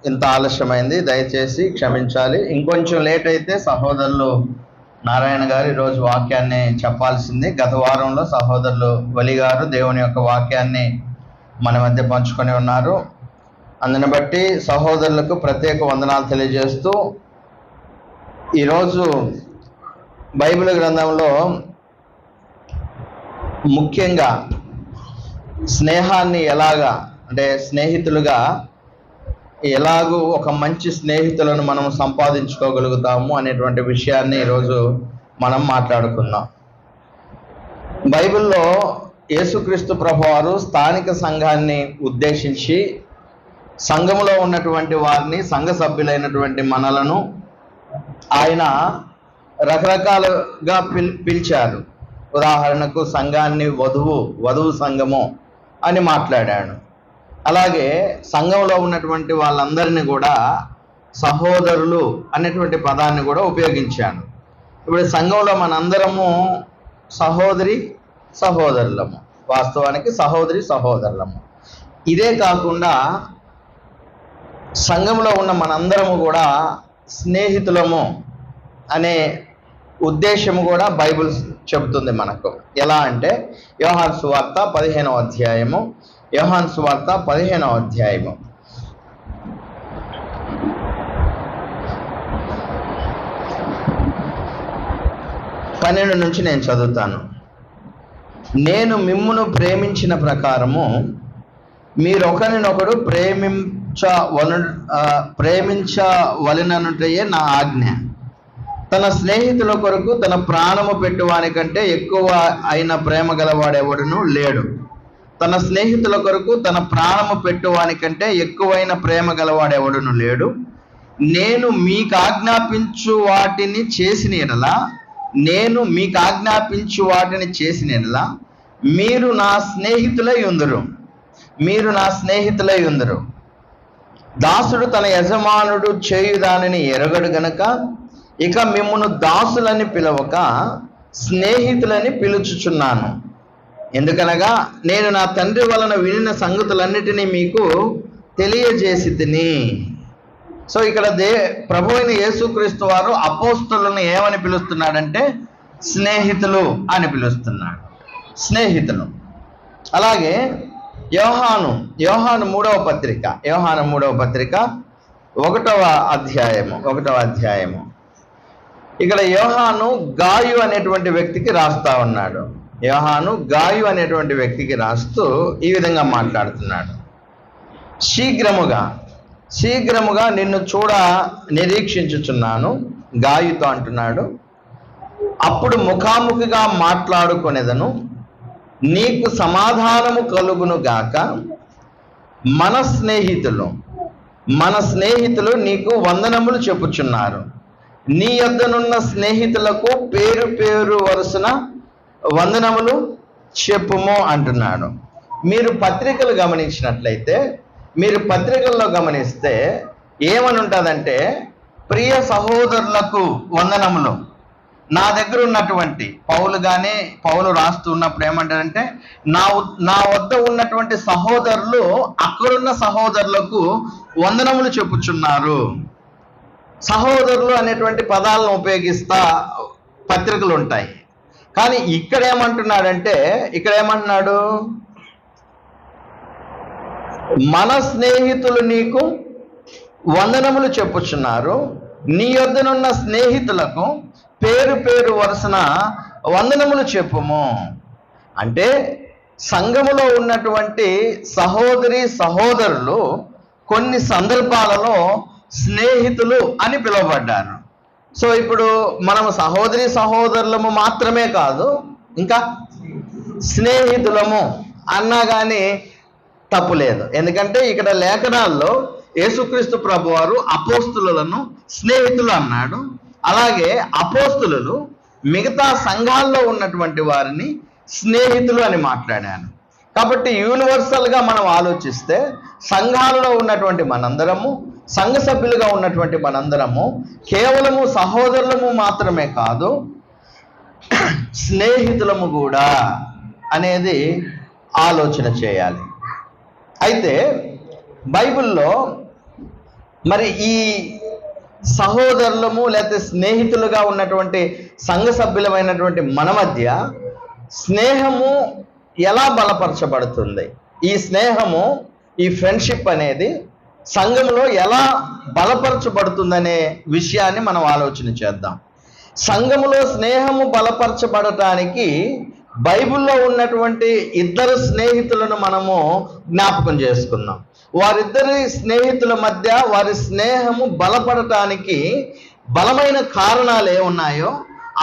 ఇంత ఆలస్యమైంది, దయచేసి క్షమించాలి. ఇంకొంచెం లేట్ అయితే సహోదరులు నారాయణ గారు ఈరోజు వాక్యాన్ని చెప్పాల్సింది. గత వారంలో సహోదరులు వలి గారు దేవుని యొక్క వాక్యాన్ని మన మధ్య పంచుకొని ఉన్నారు. అందుని బట్టి సహోదరులకు ప్రత్యేక వందనాలు తెలియజేస్తూ, ఈరోజు బైబిల్ గ్రంథంలో ముఖ్యంగా స్నేహాన్ని ఎలాగా, అంటే స్నేహితులుగా ఎలాగూ ఒక మంచి స్నేహితులను మనం సంపాదించుకోగలుగుతాము అనేటువంటి విషయాన్ని ఈరోజు మనం మాట్లాడుకుందాం. బైబిల్లో యేసుక్రీస్తు ప్రభువారు స్థానిక సంఘాన్ని ఉద్దేశించి సంఘములో ఉన్నటువంటి వారిని, సంఘ సభ్యులైనటువంటి మనలను ఆయన రకరకాలుగా పిలిచారు. ఉదాహరణకు సంఘాన్ని వధువు సంఘము అని మాట్లాడాడు. అలాగే సంఘంలో ఉన్నటువంటి వాళ్ళందరినీ కూడా సహోదరులు అనేటువంటి పదాన్ని కూడా ఉపయోగించాను. ఇప్పుడు సంఘంలో మనందరము సహోదరులము, వాస్తవానికి సహోదరులము. ఇదే కాకుండా సంఘంలో ఉన్న మనందరము కూడా స్నేహితులము అనే ఉద్దేశము కూడా బైబిల్ చెబుతుంది మనకు. ఎలా అంటే యోహాను సువార్త 15వ అధ్యాయము, యోహాను సువార్త 15వ అధ్యాయము 12 నుంచి నేను చదువుతాను. నేను మిమ్మును ప్రేమించిన ప్రకారము మీరొకరినొకడు ప్రేమించవలెననుటయే నా ఆజ్ఞ. తన స్నేహితుల కొరకు తన ప్రాణము పెట్టువానికంటే ఎక్కువ అయిన ప్రేమ గలవాడెవడును లేడు. తన స్నేహితుల కొరకు తన ప్రాణము పెట్టువానికంటే ఎక్కువైన ప్రేమ గలవాడెవడును లేడు. నేను మీకు ఆజ్ఞాపించు వాటిని చేసిన ఎడలా మీరు నా స్నేహితులై ఉందురు. దాసుడు తన యజమానుడు చేయు దానిని ఎరగడు గనక ఇక మిమ్మును దాసులని పిలవక స్నేహితులని పిలుచుచున్నాను. ఎందుకనగా నేను నా తండ్రి వలన వినిన సంగతులన్నిటినీ మీకు తెలియజేసి తిని. సో ఇక్కడ ప్రభు అయిన యేసుక్రీస్తు వారు అపోస్తలులను ఏమని పిలుస్తున్నాడంటే స్నేహితులు అని పిలుస్తున్నాడు. స్నేహితులు. అలాగే యోహాను 3వ పత్రిక 1వ అధ్యాయము ఇక్కడ యోహాను గాయు అనేటువంటి వ్యక్తికి రాస్తా ఉన్నాడు. యోహాను గాయు అనేటువంటి వ్యక్తికి రాస్తూ ఈ విధంగా మాట్లాడుతున్నాడు. శీఘ్రముగా నిన్ను చూడ నిరీక్షించుచున్నాను, గాయుతో అంటున్నాడు. అప్పుడు ముఖాముఖిగా మాట్లాడుకొనేదను, నీకు సమాధానము కలుగును గాక. మన స్నేహితులు నీకు వందనములు చెప్పుచున్నారు. నీ యొద్దనున్న స్నేహితులకు పేరు వరుసన వందనములు చెప్పుము అంటున్నాడు. మీరు పత్రికలు గమనించినట్లయితే, మీరు పత్రికల్లో గమనిస్తే ఏమని ఉంటుందంటే, ప్రియ సహోదరులకు వందనములు. నా దగ్గర ఉన్నటువంటి పౌలు రాస్తూ ఉన్నప్పుడు ఏమంటారంటే, నా వద్ద ఉన్నటువంటి సహోదరులు అక్కడున్న సహోదరులకు వందనములు చెప్పుచున్నారు. సహోదరులు అనేటువంటి పదాలను ఉపయోగిస్తా పత్రికలు ఉంటాయి. కానీ ఇక్కడ ఏమంటున్నాడు, మన స్నేహితులు నీకు వందనములు చెప్పుచున్నారు, నీ యొద్దనున్న స్నేహితులకు పేరు వరుసన వందనములు చెప్పుము. అంటే సంఘములో ఉన్నటువంటి సహోదరులు కొన్ని సందర్భాలలో స్నేహితులు అని పిలువబడ్డారు. సో ఇప్పుడు మనము సహోదరులము మాత్రమే కాదు, ఇంకా స్నేహితులము అన్నా కానీ తప్పు లేదు. ఎందుకంటే ఇక్కడ లేఖనాల్లో యేసుక్రీస్తు ప్రభువారు అపోస్తులను స్నేహితులు అన్నాడు. అలాగే అపోస్తులు మిగతా సంఘాల్లో ఉన్నటువంటి వారిని స్నేహితులు అని మాట్లాడాను. కాబట్టి యూనివర్సల్గా మనం ఆలోచిస్తే సంఘాలలో ఉన్నటువంటి మనందరము, సంఘ సభ్యులుగా ఉన్నటువంటి మనందరము కేవలము సహోదరులము మాత్రమే కాదు, స్నేహితులము కూడా అనేది ఆలోచన చేయాలి. అయితే బైబిల్లో మరి ఈ సహోదరులము లేకపోతే స్నేహితులుగా ఉన్నటువంటి సంఘ సభ్యులమైనటువంటి మన మధ్య స్నేహము ఎలా బలపరచబడుతుంది, ఈ స్నేహము, ఈ ఫ్రెండ్షిప్ అనేది సంఘంలో ఎలా బలపరచబడుతుందనే విషయాన్ని మనం ఆలోచన చేద్దాం. సంఘములో స్నేహము బలపరచబడటానికి బైబిల్లో ఉన్నటువంటి ఇద్దరు స్నేహితులను మనము జ్ఞాపకం చేసుకుందాం. వారిద్దరి స్నేహితుల మధ్య వారి స్నేహము బలపడటానికి బలమైన కారణాలు ఏమున్నాయో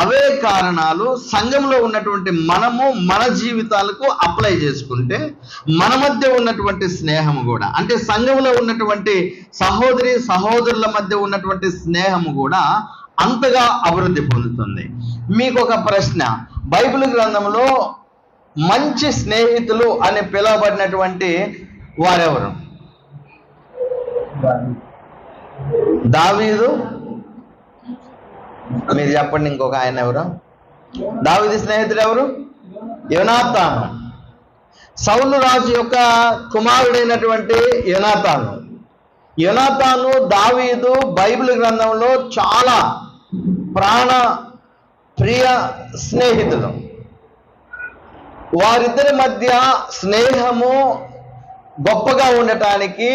అవే కారణాలు సంఘంలో ఉన్నటువంటి మనము మన జీవితాలకు అప్లై చేసుకుంటే మన మధ్య ఉన్నటువంటి స్నేహము కూడా, అంటే సంఘంలో ఉన్నటువంటి సహోదరి సహోదరుల మధ్య ఉన్నటువంటి స్నేహము కూడా అంతగా అభివృద్ధి పొందుతుంది. మీకు ఒక ప్రశ్న, బైబిల్ గ్రంథంలో మంచి స్నేహితులు అని పిలువబడినటువంటి వారెవరు? దావీదు, మీరు చెప్పండి. ఇంకొక ఆయన ఎవరు? దావీదు స్నేహితుడు ఎవరు? యోనాతాను. సౌలు రాజు యొక్క కుమారుడైనటువంటి యోనాతాను. యోనాతాను దావీదు బైబిల్ గ్రంథంలో చాలా ప్రాణ ప్రియ స్నేహితులు. వారిద్దరి మధ్య స్నేహము గొప్పగా ఉండటానికి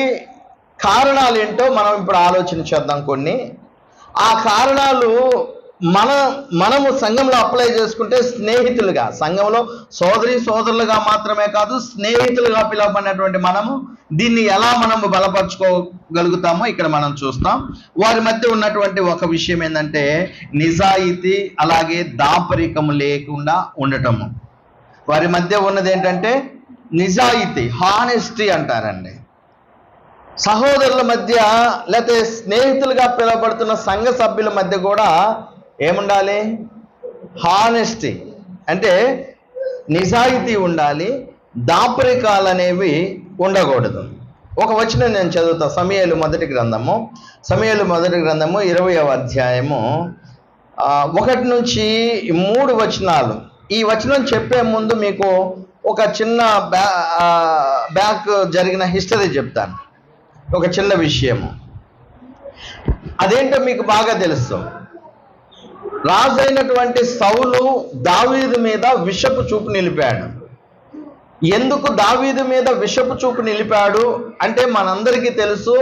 కారణాలు ఏంటో మనం ఇప్పుడు ఆలోచన చేద్దాం. కొన్ని ఆ కారణాలు మనము సంఘంలో అప్లై చేసుకుంటే స్నేహితులుగా, సంఘంలో సోదరి సోదరులుగా మాత్రమే కాదు స్నేహితులుగా పిలువబడినటువంటి మనము దీన్ని ఎలా మనము బలపరచుకోగలుగుతామో ఇక్కడ మనం చూస్తాం. వారి మధ్య ఉన్నటువంటి ఒక విషయం ఏంటంటే నిజాయితీ, అలాగే దాపరికము లేకుండా ఉండటము. వారి మధ్య ఉన్నది ఏంటంటే నిజాయితీ, హానెస్టీ అంటారండి. సహోదరుల మధ్య లేకపోతే స్నేహితులుగా పిలువబడుతున్న సంఘ సభ్యుల మధ్య కూడా ఏముండాలి? హానెస్టీ, అంటే నిజాయితీ ఉండాలి, దాపరికాలు అనేవి ఉండకూడదు. ఒక వచనం నేను చదువుతా. సమూయేలు మొదటి గ్రంథము 20వ అధ్యాయము 1 నుంచి 3 వచనాలు. ఈ వచనం చెప్పే ముందు మీకు ఒక చిన్న బ్యాక్ జరిగిన హిస్టరీ చెప్తాను, ఒక చిన్న విషయము. అదేంటో మీకు బాగా తెలుసు. రాజు అయినటువంటి సౌలు దావీదు మీద విషపు చూపు నిలిపాడు. ఎందుకు దావీదు మీద విషపు చూపు నిలిపాడు అంటే మనందరికీ తెలుసు,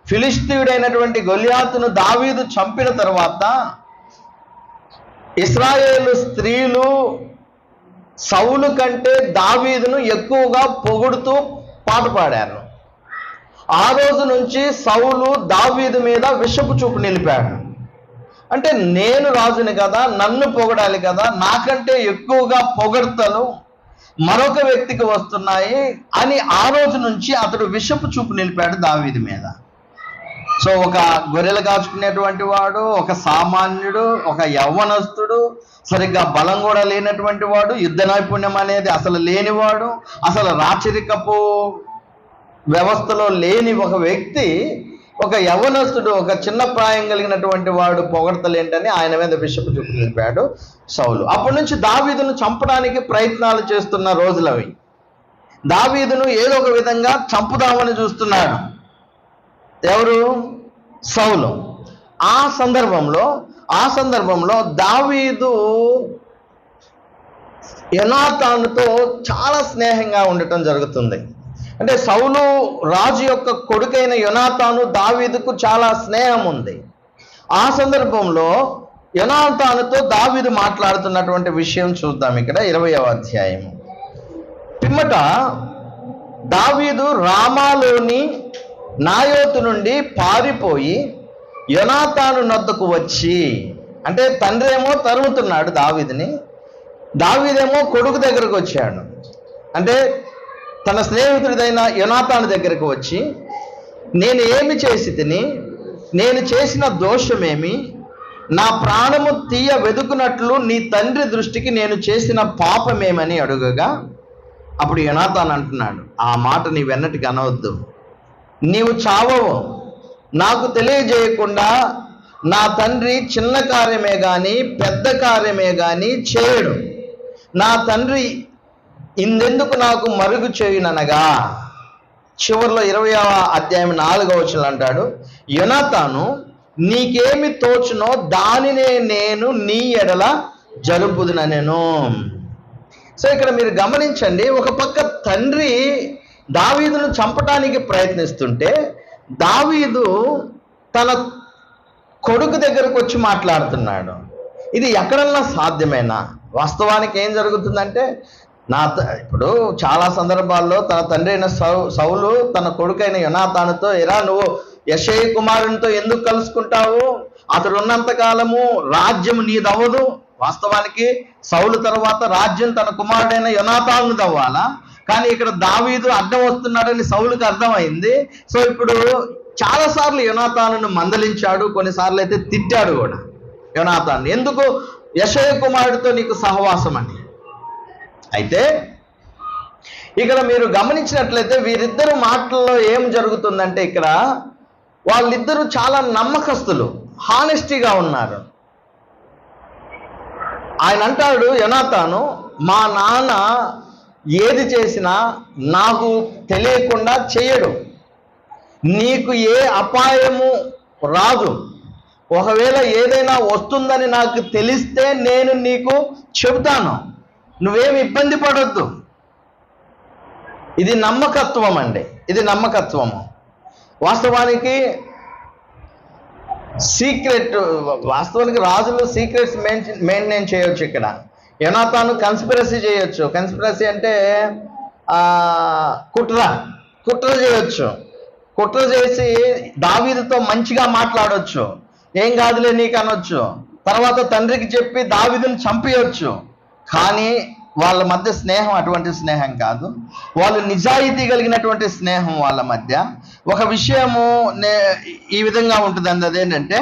ఫిలిష్తీయుడైనటువంటి గొలియాతును దావీదు చంపిన తర్వాత ఇశ్రాయేలు స్త్రీలు సౌలు కంటే దావీదును ఎక్కువగా పొగుడుతూ పాట పాడారు. ఆ రోజు నుంచి సౌలు దావీదు మీద విషపు చూపు నిలిపాడు. అంటే నేను రాజుని కదా, నన్ను పొగడాలి కదా, నాకంటే ఎక్కువగా పొగడ్తలు మరొక వ్యక్తికి వస్తున్నాయి అని ఆ రోజు నుంచి అతడు విషపు చూపు నిలిపాడు దావీదు మీద. సో ఒక గొర్రెలు కాచుకునేటువంటి వాడు, ఒక సామాన్యుడు, ఒక యవ్వనస్తుడు, సరిగ్గా బలం కూడా లేనటువంటి వాడు, యుద్ధ నైపుణ్యం అనేది అసలు లేనివాడు, అసలు రాచరికపు వ్యవస్థలో లేని ఒక వ్యక్తి, ఒక యవ్వనస్తుడు, ఒక చిన్న ప్రాయం కలిగినటువంటి వాడు పొగడతలేంటని ఆయన మీద విషపు చూపు నిలిపాడు సౌలు. అప్పటి నుంచి దావీదును చంపడానికి ప్రయత్నాలు చేస్తున్న రోజులవి. దావీదును ఏదో ఒక విధంగా చంపుదామని చూస్తున్నాడు ఎవరు? సౌలు. ఆ సందర్భంలో దావీదు యోనాతానుతో చాలా స్నేహంగా ఉండటం జరుగుతుంది. అంటే సౌలు రాజు యొక్క కొడుకైన యోనాతాను దావీదుకు చాలా స్నేహం ఉంది. ఆ సందర్భంలో యోనాతానుతో దావీదు మాట్లాడుతున్నటువంటి విషయం చూద్దాం. ఇక్కడ 20వ అధ్యాయము. పిమ్మట దావీదు రామాలోని నాయోతు నుండి పారిపోయి యోనాతాను నొద్దకు వచ్చి, అంటే తండ్రి ఏమో తరుముతున్నాడు దావీదుని, దావీదేమో కొడుకు దగ్గరకు వచ్చాడు. అంటే తన స్నేహితుడిదైన యోనాతాను దగ్గరకు వచ్చి, నేను ఏమి చేసి తిని, నేను చేసిన దోషమేమి, నా ప్రాణము తీయ వెదుకున్నట్లు నీ తండ్రి దృష్టికి నేను చేసిన పాపమేమని అడుగగా, అప్పుడు యోనాతాను అంటున్నాడు, ఆ మాట నీవెన్నటికి అనవద్దు, నీవు చావవు, నాకు తెలియజేయకుండా నా తండ్రి చిన్న కార్యమే కానీ పెద్ద కార్యమే కానీ చేయడు, నా తండ్రి ఇందెందుకు నాకు మరుగు చేయుననగా. చివరిలో 20వ అధ్యాయం 4వ వచనం అంటాడు, యోనాతాను నీకేమి తోచునో దానినే నేను నీ ఎడల జరుపుదునెను. సో ఇక్కడ మీరు గమనించండి, ఒక పక్క తండ్రి దావీదును చంపటానికి ప్రయత్నిస్తుంటే దావీదు తన కొడుకు దగ్గరకు వచ్చి మాట్లాడుతున్నాడు. ఇది ఎక్కడన్నా సాధ్యమేనా? వాస్తవానికి ఏం జరుగుతుందంటే ఇప్పుడు చాలా సందర్భాల్లో తన తండ్రి అయిన సౌలు తన కొడుకైన యోనాతానుతో, ఎరా నువ్వు యెషయి కుమారునితో ఎందుకు కలుసుకుంటావు? అతడు ఉన్నంత కాలము రాజ్యం నీదవ్వదు. వాస్తవానికి సౌలు తర్వాత రాజ్యం తన కుమారుడైన యోనాతాను దవ్వాలా, కానీ ఇక్కడ దావీదు అడ్డం వస్తున్నాడని సౌలుకి అర్థమైంది. సో ఇప్పుడు చాలాసార్లు యోనాతానును మందలించాడు, కొన్నిసార్లు అయితే తిట్టాడు కూడా యోనాతాను, ఎందుకు యెషయి కుమారుడితో నీకు సహవాసం అని. అయితే ఇక్కడ మీరు గమనించినట్లయితే వీరిద్దరు మాటల్లో ఏం జరుగుతుందంటే ఇక్కడ వాళ్ళిద్దరూ చాలా నమ్మకస్తులు, హానెస్టీగా ఉన్నారు. ఆయన అంటాడు యోనాతాను, మా నాన్న ఏది చేసినా నాకు తెలియకుండా చేయడు, నీకు ఏ అపాయము రాదు, ఒకవేళ ఏదైనా వస్తుందని నాకు తెలిస్తే నేను నీకు చెబుతాను, నువ్వేమి ఇబ్బంది పడొద్దు. ఇది నమ్మకత్వం అండి, ఇది నమ్మకత్వము. వాస్తవానికి రాజులు సీక్రెట్స్ మెయింటైన్ చేయొచ్చు. ఇక్కడ యోనాతాను కన్స్పిరసీ చేయొచ్చు. కన్స్పిరసీ అంటే కుట్ర చేయొచ్చు. కుట్ర చేసి దావీదుతో మంచిగా మాట్లాడొచ్చు, ఏం కాదులే నీకు అనొచ్చు. తర్వాత తండ్రికి చెప్పి దావీదుని చంపేయొచ్చు. కానీ వాళ్ళ మధ్య స్నేహం అటువంటి స్నేహం కాదు, వాళ్ళు నిజాయితీ కలిగినటువంటి స్నేహం వాళ్ళ మధ్య. ఒక విషయము ఈ విధంగా ఉంటుందండి, అదేంటంటే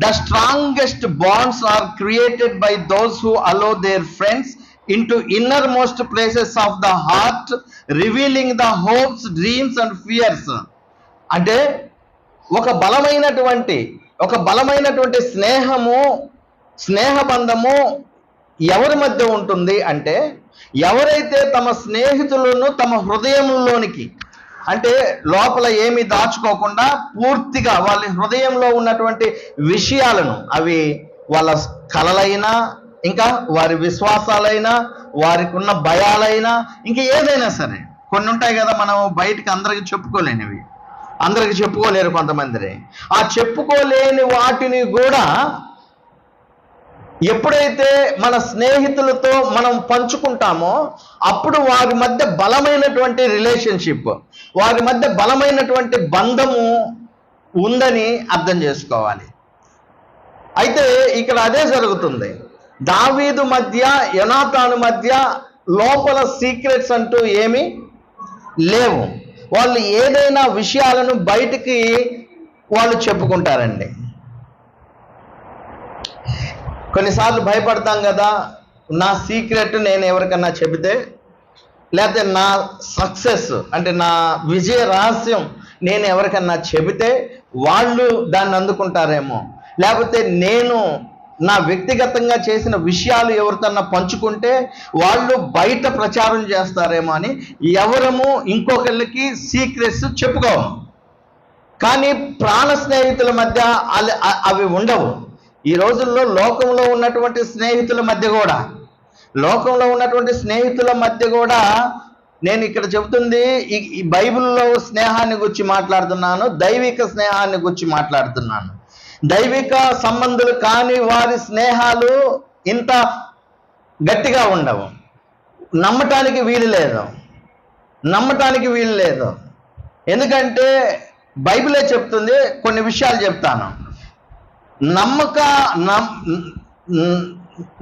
the strongest bonds are created by those who allow their friends into innermost places of the heart, revealing the hopes, dreams and fears. అంటే ఒక బలమైనటువంటి స్నేహబంధము ఎవరి మధ్య ఉంటుంది అంటే, ఎవరైతే తమ స్నేహితులను తమ హృదయంలోనికి, అంటే లోపల ఏమీ దాచుకోకుండా పూర్తిగా వాళ్ళ హృదయంలో ఉన్నటువంటి విషయాలను, అవి వాళ్ళ కలలైనా, ఇంకా వారి విశ్వాసాలైనా, వారికి ఉన్న భయాలైనా, ఇంకా ఏదైనా సరే, కొన్ని ఉంటాయి కదా మనం బయటికి అందరికి చెప్పుకోలేనివి, అందరికి చెప్పుకోలేరు కొంతమంది. ఆ చెప్పుకోలేని వాటిని కూడా ఎప్పుడైతే మన స్నేహితులతో మనం పంచుకుంటామో అప్పుడు వారి మధ్య బలమైనటువంటి రిలేషన్షిప్, వారి మధ్య బలమైనటువంటి బంధము ఉందని అర్థం చేసుకోవాలి. అయితే ఇక్కడ అదే జరుగుతుంది. దావీదు మధ్య యోనాతాను మధ్య లోపల సీక్రెట్స్ అంటూ ఏమీ లేవు. వాళ్ళు ఏదైనా విషయాలను బయటికి వాళ్ళు చెప్పుకుంటారండి. కొన్నిసార్లు భయపడతాం కదా, నా సీక్రెట్ నేను ఎవరికన్నా చెబితే, లేకపోతే నా సక్సెస్ అంటే నా విజయ రహస్యం నేను ఎవరికన్నా చెబితే వాళ్ళు దాన్ని అందుకుంటారేమో, లేకపోతే నేను నా వ్యక్తిగతంగా చేసిన విషయాలు ఎవరికన్నా పంచుకుంటే వాళ్ళు బయట ప్రచారం చేస్తారేమో అని ఎవరము ఇంకొకళ్ళకి సీక్రెట్స్ చెప్పుకోము. కానీ ప్రాణ స్నేహితుల మధ్య అవి ఉండవు. ఈ రోజుల్లో లోకంలో ఉన్నటువంటి స్నేహితుల మధ్య కూడా నేను ఇక్కడ చెబుతుంది ఈ బైబిల్లో స్నేహాన్ని గురించి మాట్లాడుతున్నాను, దైవిక స్నేహాన్ని గురించి మాట్లాడుతున్నాను. దైవిక సంబంధులు కాని వారి స్నేహాలు ఇంత గట్టిగా ఉండవు, నమ్మటానికి వీలు లేదు. ఎందుకంటే బైబిలే చెప్తుంది. కొన్ని విషయాలు చెప్తాను.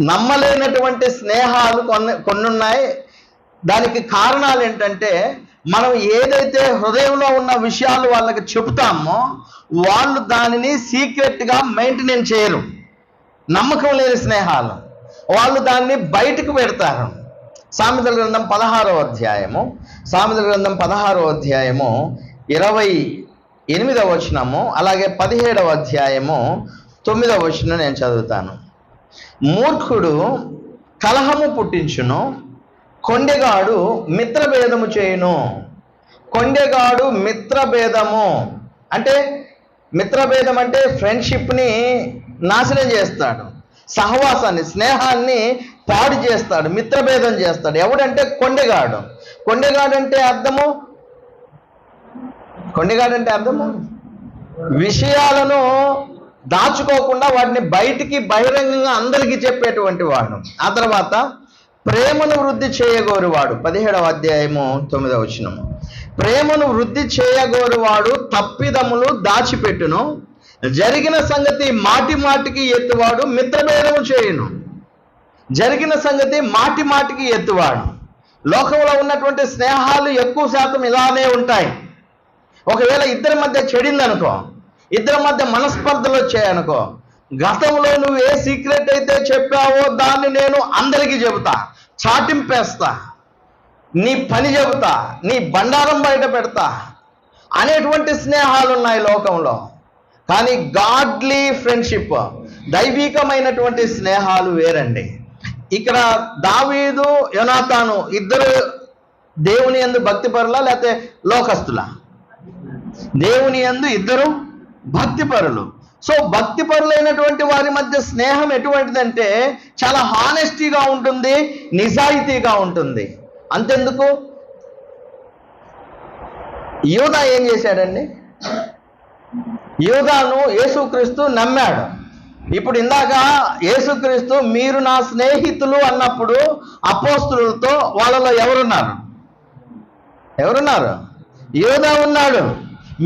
నమ్మలేనటువంటి స్నేహాలు కొన్ని ఉన్నాయి. దానికి కారణాలు ఏంటంటే, మనం ఏదైతే హృదయంలో ఉన్న విషయాలు వాళ్ళకి చెబుతామో వాళ్ళు దానిని సీక్రెట్గా మెయింటైన్ చేయరు. నమ్మకం లేని స్నేహాలు, వాళ్ళు దాన్ని బయటకు పెడతారు. సామెతల గ్రంథం 16వ అధ్యాయము 28వ వచనము, అలాగే 17వ అధ్యాయము 9వ వచనం నేను చదువుతాను. మూర్ఖుడు కలహము పుట్టించును, కొండెగాడు మిత్రభేదము చేయును. కొండెగాడు మిత్రభేదము అంటే, మిత్రభేదం అంటే ఫ్రెండ్షిప్ని నాశనం చేస్తాడు, సహవాసాన్ని, స్నేహాన్ని పాడు చేస్తాడు, మిత్రభేదం చేస్తాడు. ఎవడంటే కొండెగాడు. కొండెగాడు అంటే అర్థము విషయాలను దాచుకోకుండా వాటిని బయటికి బహిరంగంగా అందరికీ చెప్పేటువంటి వాడు. ఆ తర్వాత ప్రేమను వృద్ధి చేయగోరువాడు. 17వ అధ్యాయము 9వ వచనము. ప్రేమను వృద్ధి చేయగోరువాడు తప్పిదములు దాచిపెట్టును, జరిగిన సంగతి మాటి మాటికి ఎత్తువాడు మిత్రభేదము చేయును. జరిగిన సంగతి మాటి మాటికి ఎత్తువాడు. లోకంలో ఉన్నటువంటి స్నేహాలు ఎక్కువ శాతం ఇలానే ఉంటాయి. ఒకవేళ ఇద్దరి మధ్య చెడిందనుకో, ఇద్దరి మధ్య మనస్పర్ధలు వచ్చాయనుకో, గతంలో నువ్వు ఏ సీక్రెట్ అయితే చెప్పావో దాన్ని నేను అందరికీ చెబుతా, చాటింపేస్తా, నీ పని చెబుతా, నీ బండారం బయట పెడతా అనేటువంటి స్నేహాలు ఉన్నాయి లోకంలో. కానీ గాడ్లీ ఫ్రెండ్షిప్, దైవికమైనటువంటి స్నేహాలు వేరండి. ఇక్కడ దావీదు యోనాతాను ఇద్దరు దేవుని యందు భక్తిపరులా లేకపోతే లోకస్తులా? దేవుని యందు ఇద్దరు భక్తిపరులు. సో భక్తిపరులైనటువంటి వారి మధ్య స్నేహం ఎటువంటిదంటే చాలా హానెస్టీగా ఉంటుంది, నిజాయితీగా ఉంటుంది. అంతెందుకు, యూదా ఏం చేశాడండి? యూదాను యేసుక్రీస్తు నమ్మాడు. ఇప్పుడు ఇందాక యేసుక్రీస్తు మీరు నా స్నేహితులు అన్నప్పుడు అపోస్తులతో వాళ్ళలో ఎవరున్నారు? యూదా ఉన్నాడు.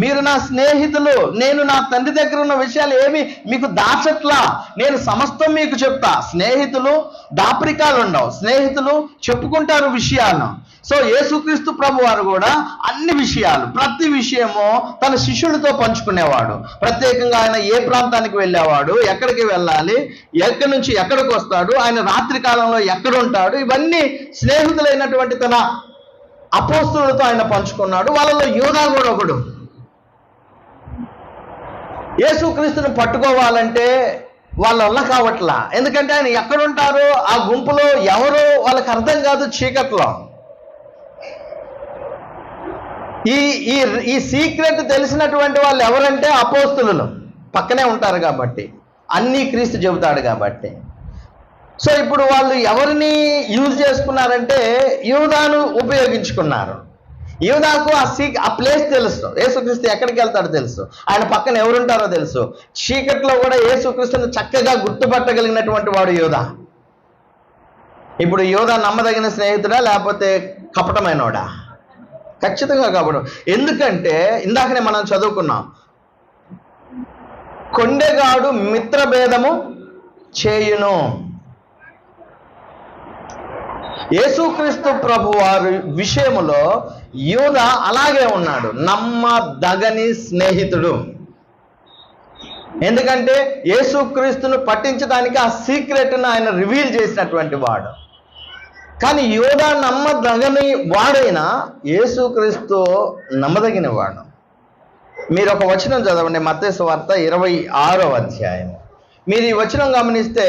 మీరు నా స్నేహితులు, నేను నా తండ్రి దగ్గర ఉన్న విషయాలు ఏమి మీకు దాచట్లా, నేను సమస్తం మీకు చెప్తా. స్నేహితులు దాపరికాలు ఉండవు, స్నేహితులు చెప్పుకుంటారు విషయాలను. సో యేసుక్రీస్తు ప్రభు వారు కూడా అన్ని విషయాలు, ప్రతి విషయము తన శిష్యుడితో పంచుకునేవాడు. ప్రత్యేకంగా ఆయన ఏ ప్రాంతానికి వెళ్ళేవాడు, ఎక్కడికి వెళ్ళాలి, ఎక్కడి నుంచి ఎక్కడికి వస్తాడు, ఆయన రాత్రి కాలంలో ఎక్కడ ఉంటాడు, ఇవన్నీ స్నేహితులైనటువంటి తన అపోస్తులతో ఆయన పంచుకున్నాడు. వాళ్ళలో యూదా కూడా ఒకడు. యేసుక్రీస్తుని పట్టుకోవాలంటే వాళ్ళ వల్ల కావట్లా. ఎందుకంటే ఆయన ఎక్కడుంటారో ఆ గుంపులో ఎవరో వాళ్ళకి అర్థం కాదు చీకట్లో. ఈ సీక్రెట్ తెలిసినటువంటి వాళ్ళు ఎవరంటే అపోస్తులు, పక్కనే ఉంటారు కాబట్టి, అన్నీ క్రీస్తు చెబుతాడు కాబట్టి. సో ఇప్పుడు వాళ్ళు ఎవరిని యూజ్ చేసుకున్నారంటే యూదాను ఉపయోగించుకున్నారు. యూదాకు ఆ ప్లేస్ తెలుసు, యేసుక్రీస్తు ఎక్కడికి వెళ్తాడో తెలుసు, ఆయన పక్కన ఎవరుంటారో తెలుసు. చీకట్లో కూడా యేసుక్రీస్తుని చక్కగా గుర్తుపట్టగలిగినటువంటి వాడు యూదా. ఇప్పుడు యూదా నమ్మదగిన స్నేహితుడా లేకపోతే కపటమైనోడా? ఖచ్చితంగా కపటం. ఎందుకంటే ఇందాకనే మనం చదువుకున్నాం, కొండెగాడు మిత్రభేదము చేయును. యేసుక్రీస్తు ప్రభు వారి విషయములో యూదా అలాగే ఉన్నాడు, నమ్మదగని స్నేహితుడు. ఎందుకంటే యేసుక్రీస్తును పట్టించడానికి ఆ సీక్రెట్ను ఆయన రివీల్ చేసినటువంటి వాడు. కానీ యూదా నమ్మదగని వాడైనా యేసుక్రీస్తు నమ్మదగిన వాడు. మీరు ఒక వచనం చదవండి, మత్తయి సువార్త 26వ అధ్యాయం. మీరు ఈ వచనం గమనిస్తే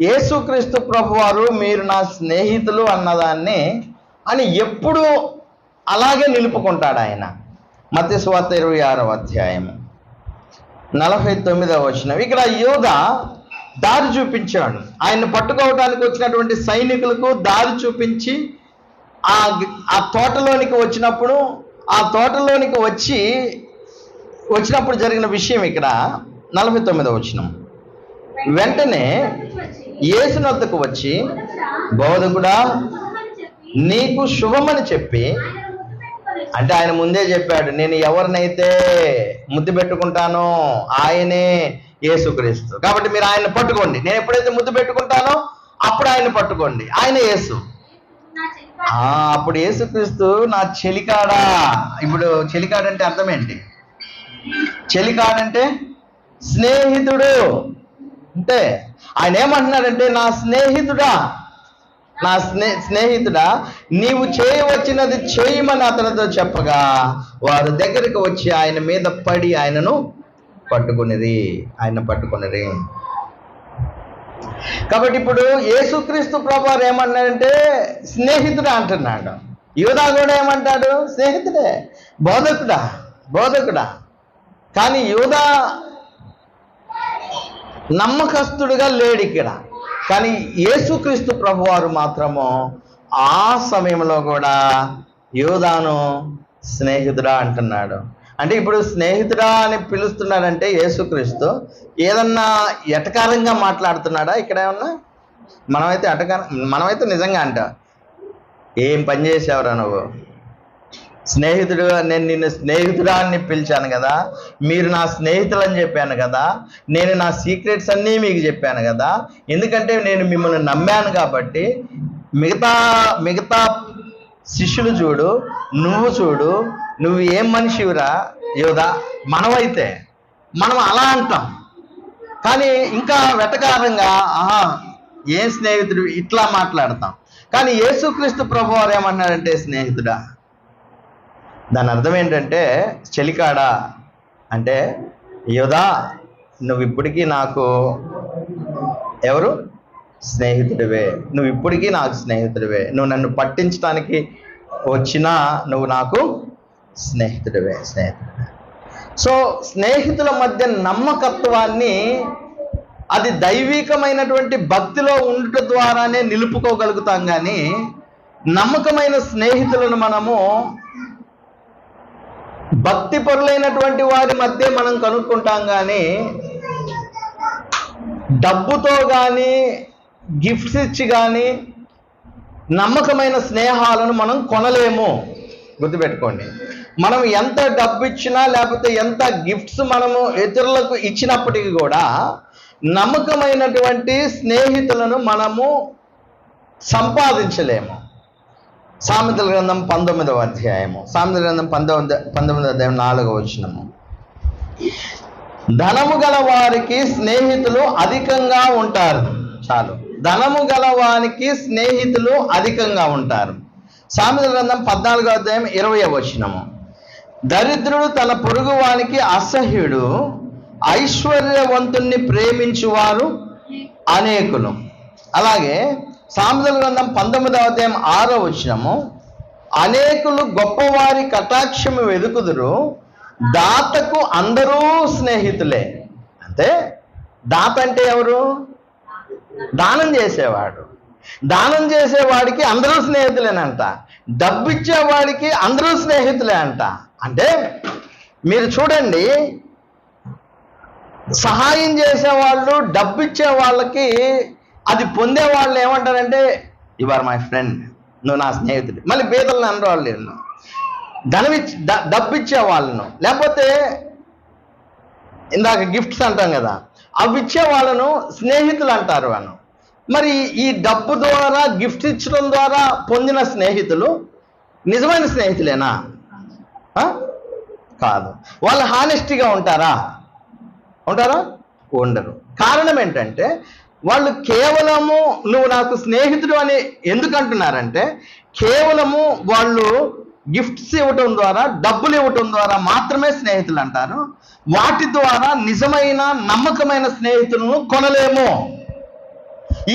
యేసుక్రీస్తు ప్రభువారు మీరు నా స్నేహితులు అన్నదాన్ని అని ఎప్పుడు అలాగే నిలుపుకుంటాడు ఆయన. మత్తయి సువార్త 26వ అధ్యాయం 49వ వచనం. ఇక్కడ యూదా దారి చూపించాడు. ఆయన్ని పట్టుకోవడానికి వచ్చినటువంటి సైనికులకు దారి చూపించి ఆ తోటలోనికి వచ్చినప్పుడు, ఆ తోటలోనికి వచ్చినప్పుడు జరిగిన విషయం ఇక్కడ 49వ వచనం. వెంటనే యేసు వద్దకు వచ్చి, బోధకుడా నీకు శుభమని చెప్పి, అంటే ఆయన ముందే చెప్పాడు, నేను ఎవరినైతే ముద్దు పెట్టుకుంటానో ఆయనే యేసుక్రీస్తు, కాబట్టి మీరు ఆయన్ని పట్టుకోండి. నేను ఎప్పుడైతే ముద్దు పెట్టుకుంటానో అప్పుడు ఆయన్ని పట్టుకోండి, ఆయన యేసు. అప్పుడు యేసుక్రీస్తు నా చెలికాడా. ఇప్పుడు చెలికాడంటే అర్థం ఏంటి? చెలికాడంటే స్నేహితుడు. అంటే ఆయన ఏమంటున్నాడంటే, నా స్నేహితుడా, నా స్నేహితుడా నీవు చేయవచ్చినది చేయమని అతనితో చెప్పగా వారు దగ్గరికి వచ్చి ఆయన మీద పడి ఆయన పట్టుకునేది. కాబట్టి ఇప్పుడు యేసుక్రీస్తు ప్రభువారు ఏమన్నాడంటే స్నేహితుడు అంటున్నాడు. యూదా కూడా ఏమంటాడు? స్నేహితుడే, బోధకుడా బోధకుడా. కానీ యూదా నమ్మకస్తుడుగా లేడు ఇక్కడ. కానీ యేసుక్రీస్తు ప్రభువారు మాత్రము ఆ సమయంలో కూడా యూదాను స్నేహితుడా అంటున్నాడు. అంటే ఇప్పుడు స్నేహితుడా అని పిలుస్తున్నాడంటే యేసుక్రీస్తు ఏదన్నా ఎటకారంగా మాట్లాడుతున్నాడా ఇక్కడ ఏమన్నా? మనమైతే నిజంగా అంట, ఏం పని చేసావురా నువ్వు, స్నేహితుడుగా నేను నిన్ను స్నేహితుడా అని పిలిచాను కదా, మీరు నా స్నేహితులు అని చెప్పాను కదా, నేను నా సీక్రెట్స్ అన్నీ మీకు చెప్పాను కదా, ఎందుకంటే నేను మిమ్మల్ని నమ్మాను కాబట్టి. మిగతా శిష్యులు చూడు, నువ్వు చూడు, నువ్వు ఏం మనిషివిరా యోధా. మనం అలా అంటాం, కానీ ఇంకా వెటకారంగా ఏం స్నేహితుడు ఇట్లా మాట్లాడతాం. కానీ యేసుక్రీస్తు ప్రభువారు ఏమన్నాడంటే స్నేహితుడా. దాని అర్థం ఏంటంటే చెలికాడా అంటే, యోధా నువ్వు ఇప్పటికీ నాకు ఎవరు? స్నేహితుడివే. నువ్వు ఇప్పటికీ నాకు స్నేహితుడివే. నువ్వు నన్ను పట్టించడానికి వచ్చినా నువ్వు నాకు స్నేహితుడివే. సో స్నేహితుల మధ్య నమ్మకత్వాన్ని అది దైవికమైనటువంటి భక్తిలో ఉండటం ద్వారానే నిలుపుకోగలుగుతాం. కానీ నమ్మకమైన స్నేహితులను మనము భక్తి పరులైనటువంటి వారి మధ్య మనం కనుక్కుంటాం. కానీ డబ్బుతో కానీ గిఫ్ట్స్ ఇచ్చి కానీ నమ్మకమైన స్నేహాలను మనం కొనలేము. గుర్తుపెట్టుకోండి. మనం ఎంత డబ్బు ఇచ్చినా లేకపోతే ఎంత గిఫ్ట్స్ మనము ఇతరులకు ఇచ్చినప్పటికీ కూడా నమ్మకమైనటువంటి స్నేహితులను మనము సంపాదించలేము. సామెతల గ్రంథం 19వ అధ్యాయము, సామెతల గ్రంథం 19వ అధ్యాయం 4వ వచనము. ధనము గల వారికి స్నేహితులు అధికంగా ఉంటారు. చాలు, ధనము గల వారికి స్నేహితులు అధికంగా ఉంటారు. సామెతల గ్రంథం 14వ అధ్యాయం 20వ వచనము. దరిద్రుడు తన పొరుగు వానికి అసహ్యుడు, ఐశ్వర్యవంతుణ్ణి ప్రేమించువారు అనేకులు. అలాగే సామెతల గ్రంథం 19వ అధ్యాయం 6వ వచనము. అనేకులు గొప్పవారి కటాక్షము వెదుకుదురు, దాతకు అందరూ స్నేహితులే. అంటే దాత అంటే ఎవరు? దానం చేసేవాడు. దానం చేసేవాడికి అందరూ స్నేహితులేనంట. డబ్బు ఇచ్చేవాడికి అందరూ స్నేహితులే అంట. అంటే మీరు చూడండి, సహాయం చేసేవాళ్ళు, డబ్బు ఇచ్చే వాళ్ళకి అది పొందే వాళ్ళు ఏమంటారంటే యు ఆర్ మై ఫ్రెండ్, నువ్వు నా స్నేహితుడు. మళ్ళీ బీదలను అనరాళ్ళు, డబ్బు ఇచ్చే వాళ్ళను, లేకపోతే ఇందాక గిఫ్ట్స్ అంటాం కదా, అవి ఇచ్చే వాళ్ళను స్నేహితులు అంటారు వాళ్ళు. మరి ఈ డబ్బు ద్వారా గిఫ్ట్ ఇచ్చడం ద్వారా పొందిన స్నేహితులు నిజమైన స్నేహితులేనా? కాదు. వాళ్ళు హానెస్టీగా ఉంటారా? ఉండరు. కారణం ఏంటంటే వాళ్ళు కేవలము నువ్వు నాకు స్నేహితుడు అని ఎందుకు అంటున్నారంటే, కేవలము వాళ్ళు గిఫ్ట్స్ ఇవ్వటం ద్వారా, డబ్బులు ఇవ్వటం ద్వారా మాత్రమే స్నేహితులు అంటారు. వాటి ద్వారా నిజమైన నమ్మకమైన స్నేహితులను కొనలేము.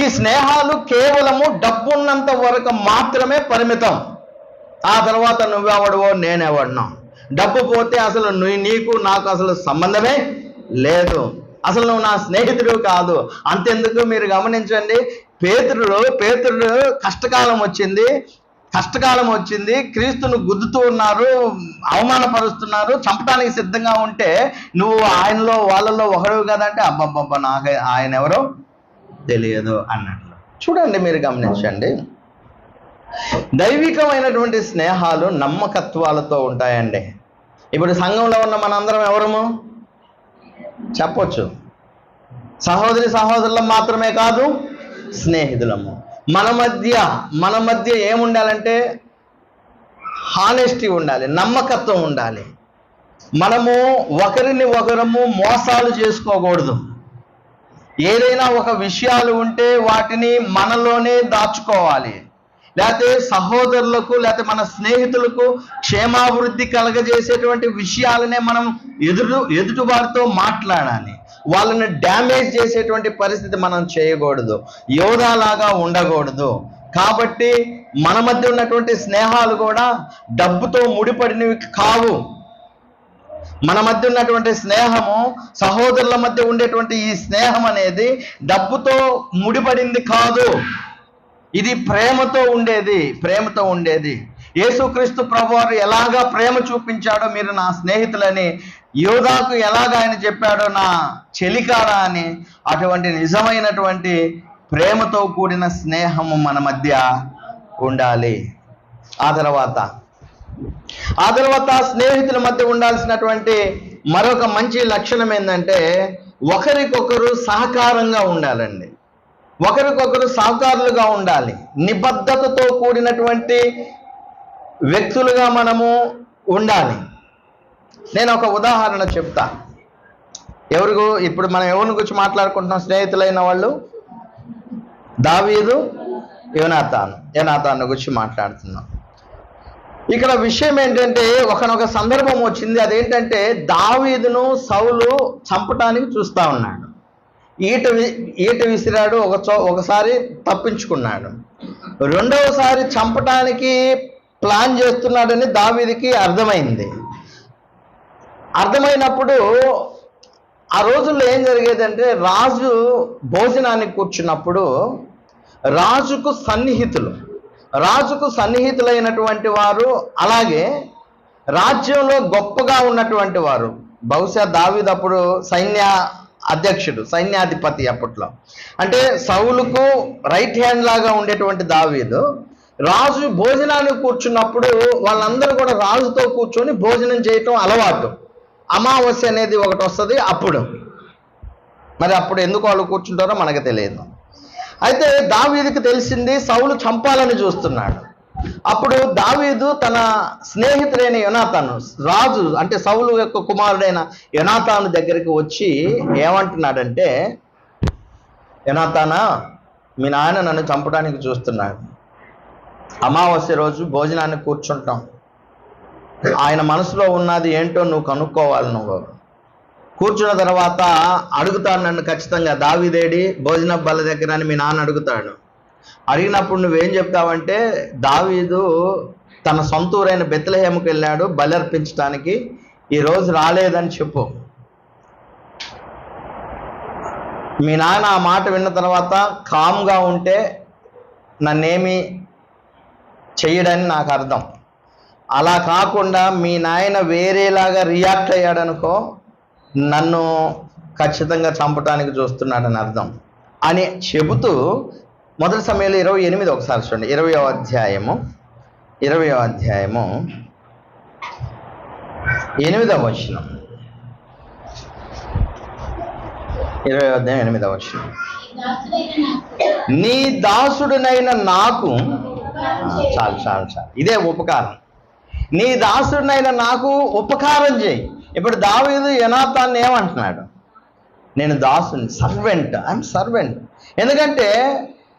ఈ స్నేహాలు కేవలము డబ్బు ఉన్నంత వరకు మాత్రమే పరిమితం. ఆ తర్వాత నువ్వెవడవో నేనెవడనో, డబ్బు పోతే అసలు నీకు నాకు అసలు సంబంధమే లేదు, అసలు నువ్వు నా స్నేహితుడు కాదు. అంతెందుకు, మీరు గమనించండి, పేతురుడు కష్టకాలం వచ్చింది, క్రీస్తును గుద్దుతూ ఉన్నారు, అవమానపరుస్తున్నారు, చంపడానికి సిద్ధంగా ఉంటే నువ్వు ఆయనలో వాళ్ళలో ఒకడు కదంటే అబ్బబ్బబ్బా నాకు ఆయన ఎవరో తెలియదు అన్నట్లు. చూడండి, మీరు గమనించండి, దైవికమైనటువంటి స్నేహాలు నమ్మకత్వాలతో ఉంటాయండి. ఇప్పుడు సంఘంలో ఉన్న మనందరం ఎవరము చెప్పొచ్చు, సహోదరులం మాత్రమే కాదు, స్నేహితులము. మన మధ్య ఏముండాలంటే హానెస్టీ ఉండాలి, నమ్మకత్వం ఉండాలి. మనము ఒకరిని ఒకరము మోసాలు చేసుకోకూడదు. ఏదైనా ఒక విషయాలు ఉంటే వాటిని మనలోనే దాచుకోవాలి. లేకపోతే సహోదరులకు లేకపోతే మన స్నేహితులకు క్షేమాభివృద్ధి కలగజేసేటువంటి విషయాలనే మనం ఎదుటి వారితో మాట్లాడాలి. వాళ్ళని డ్యామేజ్ చేసేటువంటి పరిస్థితి మనం చేయకూడదు, యోధాలాగా ఉండకూడదు. కాబట్టి మన మధ్య ఉన్నటువంటి స్నేహాలు కూడా డబ్బుతో ముడిపడినవి కావు. మన మధ్య ఉన్నటువంటి స్నేహము, సహోదరుల మధ్య ఉండేటువంటి ఈ స్నేహం అనేది డబ్బుతో ముడిపడింది కాదు. ఇది ప్రేమతో ఉండేది. యేసుక్రీస్తు ప్రభువారు ఎలాగా ప్రేమ చూపించాడో, మీరు నా స్నేహితులని యోధాకు ఎలాగ ఆయన చెప్పాడో నా చెలికారా అని, అటువంటి నిజమైనటువంటి ప్రేమతో కూడిన స్నేహము మన మధ్య ఉండాలి. ఆ తర్వాత స్నేహితుల మధ్య ఉండాల్సినటువంటి మరొక మంచి లక్షణం ఏంటంటే ఒకరికొకరు సహకారంగా ఉండాలండి. ఒకరికొకరు సహకారులుగా ఉండాలి. నిబద్ధతతో కూడినటువంటి వ్యక్తులుగా మనము ఉండాలి. నేను ఒక ఉదాహరణ చెప్తా. ఇప్పుడు మనం ఎవరిని గురించి మాట్లాడుకుంటున్నాం? స్నేహితులైన వాళ్ళు దావీదు, యోనాతాను గురించి మాట్లాడుతున్నాం. ఇక్కడ విషయం ఏంటంటే ఒకనొక సందర్భం వచ్చింది. అదేంటంటే దావీదును సౌలు చంపటానికి చూస్తా ఉన్నాడు. ఈట విసిరాడు, ఒకసారి తప్పించుకున్నాడు. రెండవసారి చంపటానికి ప్లాన్ చేస్తున్నాడని దావీదుకి అర్థమైనప్పుడు ఆ రోజుల్లో ఏం జరిగేదంటే రాజు భోజనానికి కూర్చున్నప్పుడు రాజుకు సన్నిహితులైనటువంటి వారు, అలాగే రాజ్యంలో గొప్పగా ఉన్నటువంటి వారు, బహుశా దావీదు అప్పుడు సైన్యాధిపతి అప్పట్లో. అంటే సౌలుకు రైట్ హ్యాండ్ లాగా ఉండేటువంటి దావీదు రాజు భోజనానికి కూర్చున్నప్పుడు వాళ్ళందరూ కూడా రాజుతో కూర్చొని భోజనం చేయటం అలవాటు. అమావాస్య అనేది ఒకటి వస్తుంది అప్పుడు. మరి అప్పుడు ఎందుకు వాళ్ళు కూర్చుంటారో మనకు తెలియదు. అయితే దావీదుకి తెలిసింది సౌలు చంపాలని చూస్తున్నాడు. అప్పుడు దావీదు తన స్నేహితుడైన యోనాతాను, రాజు అంటే సౌలు యొక్క కుమారుడైన యోనాతాను దగ్గరికి వచ్చి ఏమంటున్నాడంటే, యోనాతానా, మీ నాయన నన్ను చంపడానికి చూస్తున్నాడు. అమావాస్య రోజు భోజనానికి కూర్చుంటాం. ఆయన మనసులో ఉన్నది ఏంటో నువ్వు కనుక్కోవాలి. నువ్వు కూర్చున్న తర్వాత అడుగుతాడు నన్ను ఖచ్చితంగా, దావీదేడి భోజన బల్ల దగ్గర అని మీ నాన్న అడుగుతాడు. అడిగినప్పుడు నువ్వేం చెప్తావంటే, దావీదు తన సొంత ఊరైన బెత్లెహేముకి వెళ్ళాడు బలి అర్పించడానికి, ఈరోజు రాలేదని చెప్పు. మీ నాన్న ఆ మాట విన్న తర్వాత కామ్గా ఉంటే నన్నేమి చెయ్యడని నాకు అర్థం. అలా కాకుండా మీ నాయన వేరేలాగా రియాక్ట్ అయ్యాడనుకో, నన్ను ఖచ్చితంగా చంపటానికి చూస్తున్నాడని అర్థం అని చెబుతూ, మొదటి సమయంలో 28 ఒకసారి చూడండి. 20వ అధ్యాయము 8వ వచనం. 20వ అధ్యాయం 8వ వచనం. నీ దాసుడినైన నాకు, చాలు, ఇదే ఉపకారం. నీ దాసుడినైన నాకు ఉపకారం చేయి. ఇప్పుడు దావీదు యోనాతాన్ని ఏమంటున్నాడు? నేను దాసుని, సర్వెంట్. ఎందుకంటే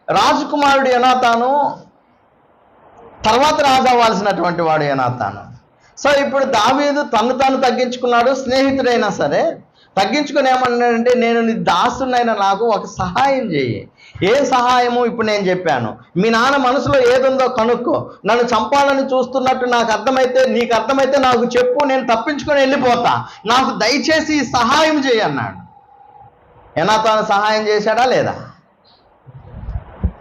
రాజకుమారుడు యోనాతాను, తర్వాత రాజు అవ్వాల్సినటువంటి వాడు యోనాతాను. సో ఇప్పుడు దావీదు తాను తగ్గించుకున్నాడు. స్నేహితుడైనా సరే తగ్గించుకుని ఏమన్నాడంటే, నేను నీ దాసునైనా నాకు ఒక సహాయం చేయి. ఏ సహాయము? ఇప్పుడు నేను చెప్పాను. మీ నాన్న మనసులో ఏదుందో కనుక్కో. నన్ను చంపాలని చూస్తున్నట్టు నీకు అర్థమైతే నాకు చెప్పు, నేను తప్పించుకొని వెళ్ళిపోతా. నాకు దయచేసి సహాయం చేయి అన్నాడు. యోనాతాను సహాయం చేశాడా లేదా?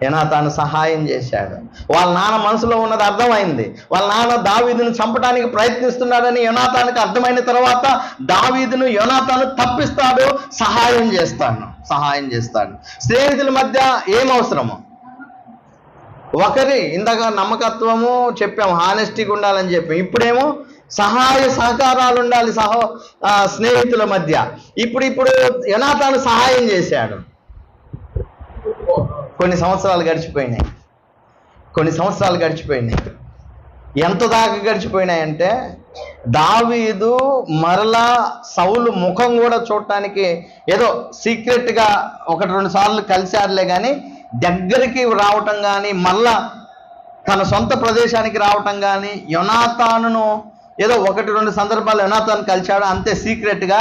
యోనాతాను సహాయం చేశాడు. వాళ్ళ నాన్న మనసులో ఉన్నది అర్థమైంది. వాళ్ళ నాన్న దావీదును చంపడానికి ప్రయత్నిస్తున్నాడని యోనాతానుకి అర్థమైన తర్వాత దావీదును యోనాతాను తప్పిస్తాడు, సహాయం చేస్తాడు. స్నేహితుల మధ్య ఏం అవసరము? ఇందాక నమ్మకత్వము చెప్పాము, హానెస్టీగా ఉండాలని చెప్పాము. ఇప్పుడేమో సహాయ సహకారాలు ఉండాలి స్నేహితుల మధ్య. ఇప్పుడు యోనాతాను సహాయం చేశాడు. కొన్ని సంవత్సరాలు గడిచిపోయినాయి. ఎంత దాకా గడిచిపోయినాయంటే దావీదు మరలా సౌలు ముఖం కూడా చూడటానికి ఏదో సీక్రెట్గా 1-2 సార్లు కలిశారులే కానీ దగ్గరికి రావటం కానీ, మళ్ళా తన సొంత ప్రదేశానికి రావటం కానీ, యోనాతానును ఏదో 1-2 సందర్భాలు యోనాతాను కలిశాడు, అంతే సీక్రెట్గా.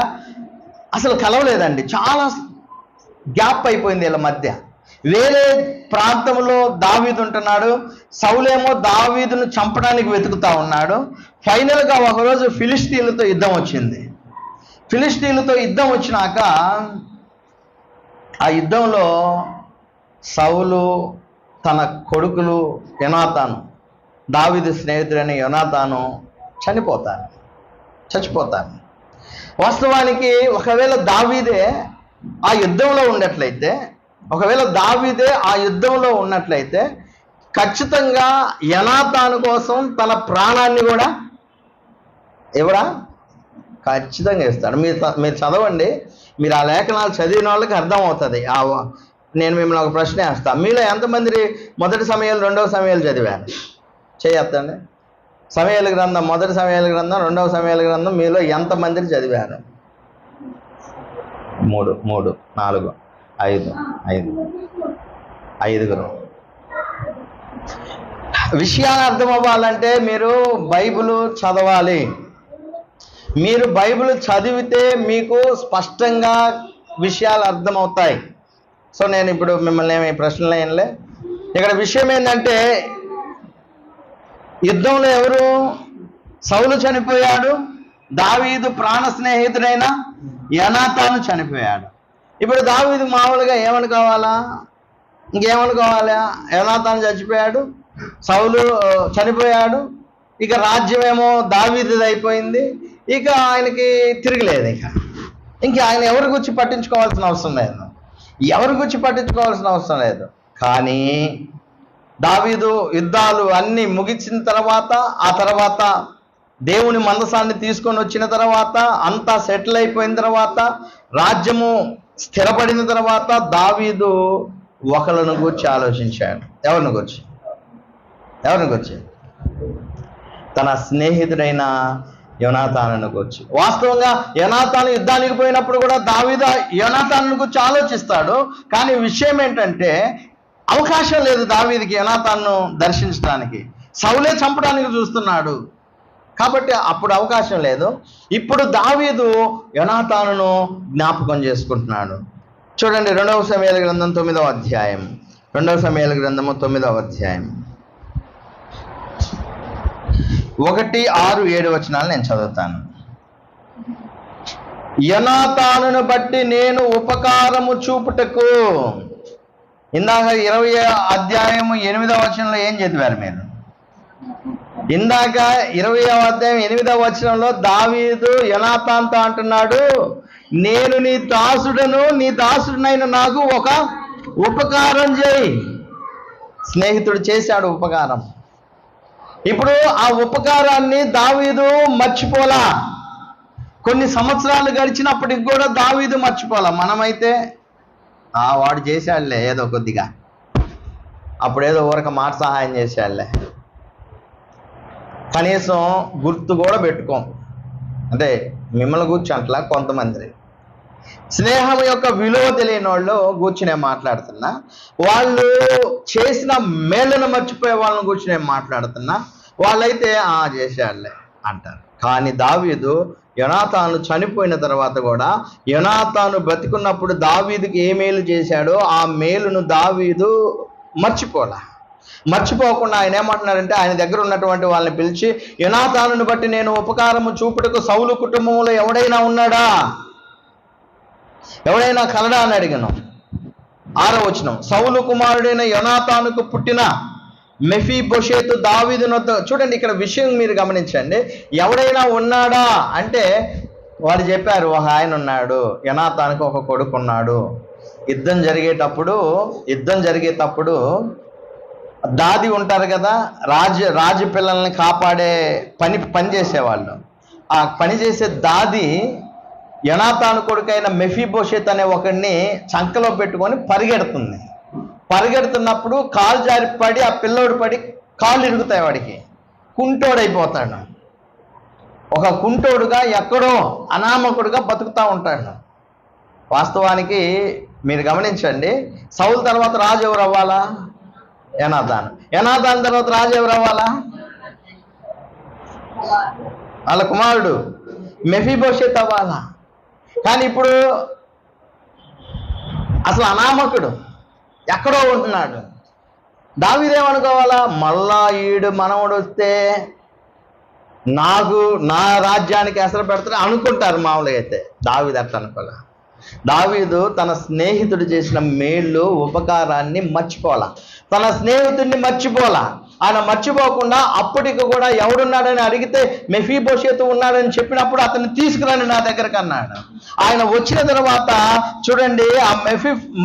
అసలు కలవలేదండి. చాలా గ్యాప్ అయిపోయింది వీళ్ళ మధ్య. వేరే ప్రాంతంలో దావీదు ఉంటున్నాడు. సౌలేమో దావీదును చంపడానికి వెతుకుతా ఉన్నాడు. ఫైనల్గా ఒకరోజు ఫిలిష్తీయులతో యుద్ధం వచ్చింది. ఫిలిష్తీయులతో యుద్ధం వచ్చినాక ఆ యుద్ధంలో సౌలు తన కొడుకులు యోనాతాను, దావీదు స్నేహితుడైన యోనాతాను చచ్చిపోతారు. వాస్తవానికి ఒకవేళ దావీదే ఆ యుద్ధంలో ఉన్నట్లయితే ఖచ్చితంగా యోనాతాను కోసం తన ప్రాణాన్ని కూడా ఖచ్చితంగా ఇస్తాడు. మీరు చదవండి, మీరు ఆ లేఖనాలు చదివిన వాళ్ళకి అర్థమవుతుంది. నేను మిమ్మల్ని ఒక ప్రశ్న వేస్తాను. మీలో ఎంతమంది మొదటి సమయాలు రెండవ సమయాలు చదివారు? చేయొద్దండి. సమయాల గ్రంథం, మొదటి సమయాల గ్రంథం, రెండవ సమయాల గ్రంథం మీలో ఎంతమందిని చదివారు? 3, 4, 5. విషయాలు అర్థం అవ్వాలంటే మీరు బైబిల్ చదవాలి. మీరు బైబిల్ చదివితే మీకు స్పష్టంగా విషయాలు అర్థమవుతాయి. సో నేను ఇప్పుడు మిమ్మల్ని ఏమి ప్రశ్నలు ఏమలే. ఇక్కడ విషయం ఏంటంటే, యుద్ధంలో ఎవరు? సౌలు చనిపోయాడు, దావీదు ప్రాణ స్నేహితుడైన యోనాతాను చనిపోయాడు. ఇప్పుడు దావీదు మామూలుగా ఏమని కావాలా? యోనాతాను చచ్చిపోయాడు, సౌలు చనిపోయాడు, ఇక రాజ్యమేమో దావీదుది అయిపోయింది, ఇక ఆయనకి తిరగలేదు. ఇంక ఆయన ఎవరి గురించి పట్టించుకోవాల్సిన అవసరం లేదు. కానీ దావీదు యుద్ధాలు అన్నీ ముగిసిన తర్వాత, ఆ తర్వాత దేవుని మందసాన్ని తీసుకొని వచ్చిన తర్వాత, అంతా సెటిల్ అయిపోయిన తర్వాత, రాజ్యము స్థిరపడిన తర్వాత దావీదు ఒకళ్ళను గురించి ఆలోచించాడు. ఎవరిని గురించి? తన స్నేహితుడైన యోనాతానును గురించి. వాస్తవంగా యోనాతాను యుద్ధానికి పోయినప్పుడు కూడా దావీదు యోనాతాను గురించి ఆలోచిస్తాడు. కానీ విషయం ఏంటంటే, అవకాశం లేదు దావీదుకి యోనాతాను దర్శించడానికి. సౌలే చంపడానికి చూస్తున్నాడు కాబట్టి అప్పుడు అవకాశం లేదు. ఇప్పుడు దావీదు యోనాతానును జ్ఞాపకం చేసుకుంటున్నాడు. చూడండి, 2వ సమూయేలు గ్రంథం 9వ అధ్యాయం. 2వ సమూయేలు గ్రంథము 9వ అధ్యాయం 1, 6, 7 వచనాలు నేను చదువుతాను. యోనాతానును బట్టి నేను ఉపకారము చూపుటకు. ఇందాక 20వ అధ్యాయం 8వ వచనంలో ఏం చదివారు మీరు? ఇందాక 20వ అధ్యాయం 8వ వచనంలో దావీదు యోనాతానుతో అంటున్నాడు, నేను నీ దాసుడినైన నాకు ఒక ఉపకారం చేయి. స్నేహితుడు చేశాడు ఉపకారం. ఇప్పుడు ఆ ఉపకారాన్ని దావీదు మర్చిపోలా. కొన్ని సంవత్సరాలు గడిచినప్పటికి కూడా దావీదు మర్చిపోలా. మనమైతే వాడు చేశాడులే ఏదో కొద్దిగా, అప్పుడేదో ఊరక మాట సహాయం చేశాడులే, కనీసం గుర్తు కూడా పెట్టుకోం. అంటే మిమ్మల్ని కూర్చోంట్లా కొంతమంది స్నేహం యొక్క విలువ తెలియని వాళ్ళు కూర్చుని నేను మాట్లాడుతున్నా. వాళ్ళు చేసిన మేళ్ళను మర్చిపోయే వాళ్ళని కూర్చుని నేను మాట్లాడుతున్నా. వాళ్ళైతే చేశాడులే అంటారు. కానీ దావీదు యోనాతాను చనిపోయిన తర్వాత కూడా, యోనాతాను బ్రతికున్నప్పుడు దావీదుకి ఏ మేలు చేశాడో ఆ మేలును దావీదు మర్చిపోకుండా ఆయన ఏమంటున్నారంటే, ఆయన దగ్గర ఉన్నటువంటి వాళ్ళని పిలిచి, యోనాతానుని బట్టి నేను ఉపకారము చూపుటకు సౌలు కుటుంబంలో ఎవడైనా ఉన్నాడా, ఎవడైనా కలడా అని అడిగాను. 6వ వచనం, సౌలు కుమారుడైన యోనాతానుకు పుట్టిన మెఫీబోషెతు దావీదునొద్ద. చూడండి, ఇక్కడ విషయం మీరు గమనించండి. ఎవడైనా ఉన్నాడా అంటే వాడు చెప్పారు, ఒక ఆయన ఉన్నాడు, యోనాతానుకు ఒక కొడుకు ఉన్నాడు. యుద్ధం జరిగేటప్పుడు దాది ఉంటారు కదా, రాజు పిల్లల్ని కాపాడే పని చేసేవాళ్ళు. ఆ పని చేసే దాది యోనాతాను కొడుకైన మెఫీబోషెత్ అనే ఒకడిని చంకలో పెట్టుకొని పరిగెడుతున్నప్పుడు కాలు జారి పడి, ఆ పిల్లోడు పడి కాళ్ళు ఇరుగుతాయి, వాడికి కుంటోడైపోతాడు. ఒక కుంటోడుగా ఎక్కడో అనామకుడుగా బతుకుతూ ఉంటాడు. వాస్తవానికి మీరు గమనించండి, సౌలు తర్వాత రాజు ఎవరు అవ్వాలా? యోనాతాను తర్వాత రాజు ఎవరు అవ్వాలా? వాళ్ళ కుమారుడు మెఫీబోషెత్ అవ్వాలా. కానీ ఇప్పుడు అసలు అనామకుడు, ఎక్కడో ఉంటున్నాడు. దావీదేమనుకోవాలా, మళ్ళా ఈడు మనవడు వస్తే నా రాజ్యానికి ఎసరు పెడతారు అనుకుంటారు మామూలుగా. అయితే దావీదు అట్లా అనుకోలే. దావీదు తన స్నేహితుడు చేసిన మేళ్ళు ఉపకారాన్ని మర్చిపోలా, తన స్నేహితుడిని మర్చిపోలా. ఆయన మర్చిపోకుండా అప్పటికి కూడా ఎవడున్నాడని అడిగితే మెఫీబోషెతు ఉన్నాడని చెప్పినప్పుడు అతన్ని తీసుకురండి నా దగ్గరకు అన్నాడు. ఆయన వచ్చిన తర్వాత చూడండి, ఆ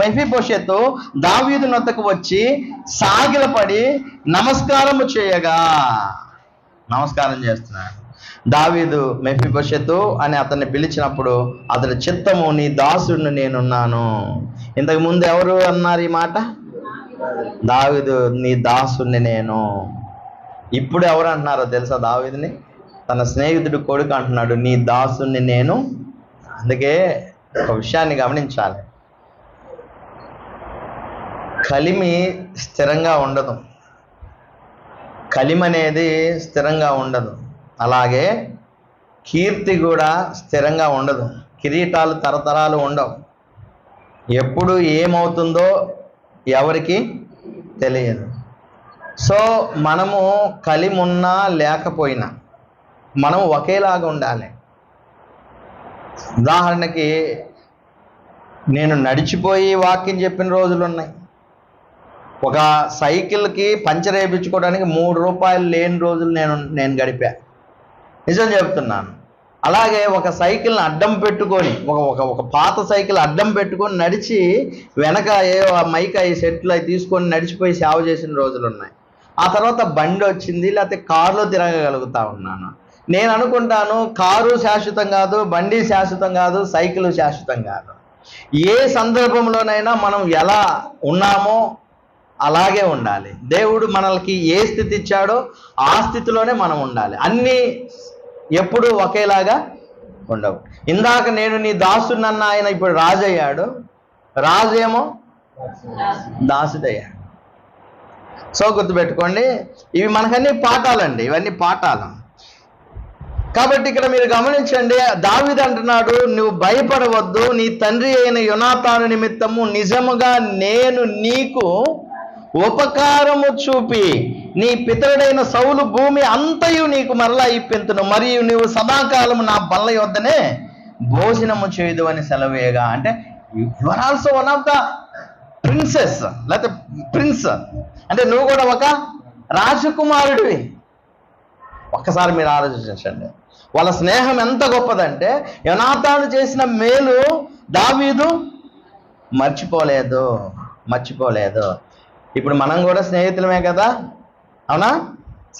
మెఫీబోషెతు దావీదు నొద్దకు వచ్చి సాగిలపడి నమస్కారం చేస్తున్నాడు. దావీదు మెఫీబోషెతు అని అతన్ని పిలిచినప్పుడు అతని చిత్తము, నీ దాసుడిని నేనున్నాను. ఇంతకు ముందు ఎవరు అన్నారు ఈ మాట? దావీదు, నీ దాసుడిని నేను. ఇప్పుడు ఎవరు అంటున్నారో తెలుసా? దావీదుని తన స్నేహితుడు కొడుకు అంటున్నాడు, నీ దాసుడిని నేను. అందుకే ఒక విషయాన్ని గమనించాలి, కలిమి స్థిరంగా ఉండదు, కలిమి అనేది స్థిరంగా ఉండదు. అలాగే కీర్తి కూడా స్థిరంగా ఉండదు. కిరీటాలు తరతరాలు ఉండవు. ఎప్పుడు ఏమవుతుందో ఎవరికి తెలియదు. సో మనము కలిమి ఉన్నా లేకపోయినా మనం ఒకేలాగా ఉండాలి. ఉదాహరణకి నేను నడిచిపోయి వాక్యం చెప్పిన రోజులు ఉన్నాయి. ఒక సైకిల్కి పంచర్ వేయించుకోవడానికి 3 రూపాయలు లేని రోజులు నేను గడిపా, నిజం చెప్తున్నాను. అలాగే ఒక సైకిల్ని అడ్డం పెట్టుకొని, ఒక పాత సైకిల్ అడ్డం పెట్టుకొని నడిచి వెనక మైక్ అవి సెట్లు అవి తీసుకొని నడిచిపోయి సేవ చేసిన రోజులు ఉన్నాయి. ఆ తర్వాత బండి వచ్చింది, లేకపోతే కారులో తిరగగలుగుతా ఉన్నాను. నేను అనుకుంటాను, కారు శాశ్వతం కాదు, బండి శాశ్వతం కాదు, సైకిల్ శాశ్వతం కాదు. ఏ సందర్భంలోనైనా మనం ఎలా ఉన్నామో అలాగే ఉండాలి. దేవుడు మనల్కి ఏ స్థితి ఇచ్చాడో ఆ స్థితిలోనే మనం ఉండాలి. అన్నీ ఎప్పుడు ఒకేలాగా ఉండవు. ఇందాక నేను నీ దాసునన్న ఆయన ఇప్పుడు రాజు అయ్యాడు, రాజు ఏమో దాసుడయ్యాడు. సో గుర్తుపెట్టుకోండి, ఇవి మనకన్నీ పాఠాలండి, ఇవన్నీ పాఠాలు. కాబట్టి ఇక్కడ మీరు గమనించండి, దావీదు అంటున్నాడు, నువ్వు భయపడవద్దు, నీ తండ్రి అయిన యోనాతాను నిమిత్తము నిజముగా నేను నీకు ఉపకారము చూపి నీ పితరుడైన సౌలు భూమి అంతయు నీకు మరలా ఇప్పింతును, మరియు నువ్వు సదాకాలము నా బల్ల యొద్దనే భోజనము చేయదు అని సెలవేయగా. అంటే you are also one of the princess, లేకపోతే ప్రిన్స్, అంటే నువ్వు కూడా ఒక రాజకుమారుడివి. ఒక్కసారి మీరు ఆలోచించండి, వాళ్ళ స్నేహం ఎంత గొప్పదంటే యోనాతాను చేసిన మేలు దావీదు మర్చిపోలేదు. ఇప్పుడు మనం కూడా స్నేహితులమే కదా, అవునా?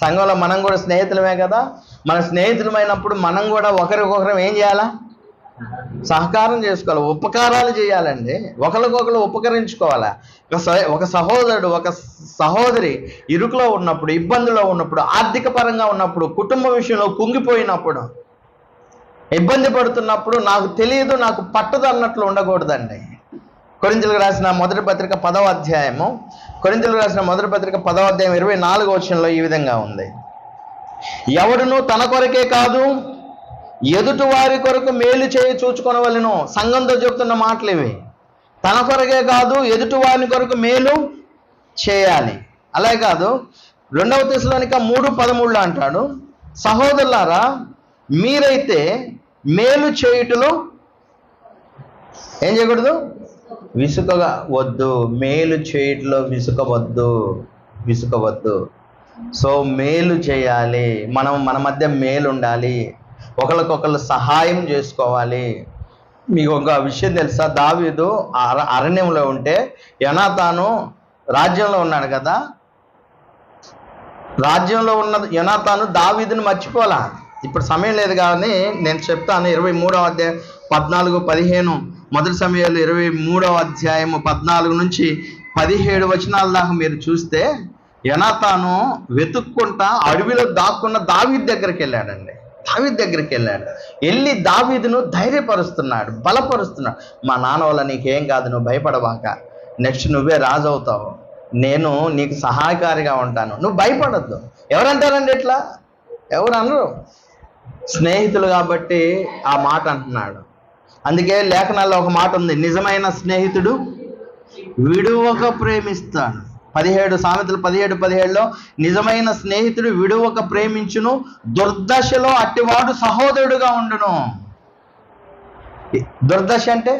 సంఘంలో మనం కూడా స్నేహితులమే కదా. మన స్నేహితులమైనప్పుడు మనం కూడా ఒకరికొకరం ఏం చేయాలా? సహకారం చేసుకోవాలి, ఉపకారాలు చేయాలండి. ఒకరికొకరు ఉపకరించుకోవాలా. ఒక సహోదరుడు ఒక సహోదరి ఇరుకులో ఉన్నప్పుడు, ఇబ్బందులో ఉన్నప్పుడు, ఆర్థిక పరంగా ఉన్నప్పుడు, కుటుంబ విషయంలో కుంగిపోయినప్పుడు, ఇబ్బంది పడుతున్నప్పుడు నాకు తెలియదు, నాకు పట్టదు అన్నట్లు ఉండకూడదండి. కొరింథీయులకు రాసిన మొదటి పత్రిక 10వ అధ్యాయము, కొరింథీయులకు రాసిన మొదటి పత్రిక 10వ అధ్యాయం 24వ వచనంలో ఈ విధంగా ఉంది, ఎవడును తన కొరకే కాదు ఎదుటి వారి కొరకు మేలు చేయి చూచుకొనవలెను. సంఘంతో చెప్తున్న మాటలు ఇవి. తన కొరకే కాదు ఎదుటి వారి కొరకు మేలు చేయాలి. అలాగే కాదు, 2వ తెస్సలోనిక 3:13 అంటాడు, సహోదరులారా మీరైతే మేలు చేయుటలో ఏం చేయకూడదు? విసుకగా వద్దు. మేలు చేయుటలో విసుకవద్దు. సో మేలు చేయాలి, మన మధ్య మేలు ఉండాలి, ఒకరికొకరు సహాయం చేసుకోవాలి. మీకు ఒక విషయం తెలుసా? దావీదు అరణ్యంలో ఉంటే యోనాతాను రాజ్యంలో ఉన్నాడు కదా. రాజ్యంలో ఉన్న యోనాతాను దావీదుని మర్చిపోలా. ఇప్పుడు సమయం లేదు కానీ నేను చెప్తాను. 23వ అధ్యాయం 14-15, మొదటి సమయాలు 23వ అధ్యాయము 14 నుంచి 17 వచనాల దాకా మీరు చూస్తే యోనాతాను వెతుక్కుంటా అడవిలో దాక్కున్న దావీదు దగ్గరికి వెళ్ళాడండి. వెళ్ళి దావీదును ధైర్యపరుస్తున్నాడు, బలపరుస్తున్నాడు. మా నాన్న వల్ల నీకేం కాదు, నువ్వు భయపడవాక, నెక్స్ట్ నువ్వే రాజు అవుతావు, నేను నీకు సహాయకారిగా ఉంటాను, నువ్వు భయపడద్దు. ఎవరంటారండి ఇట్లా? ఎవరు అనరు. స్నేహితులు కాబట్టి ఆ మాట అంటున్నాడు. అందుకే లేఖనాల్లో ఒక మాట ఉంది, నిజమైన స్నేహితుడు విడువక ప్రేమిస్తాడు. 17 సామెతలు 17:17లో నిజమైన స్నేహితుడు విడువక ప్రేమించును, దుర్దశలో అట్టివాడు సహోదరుడుగా ఉండును. దుర్దశ అంటే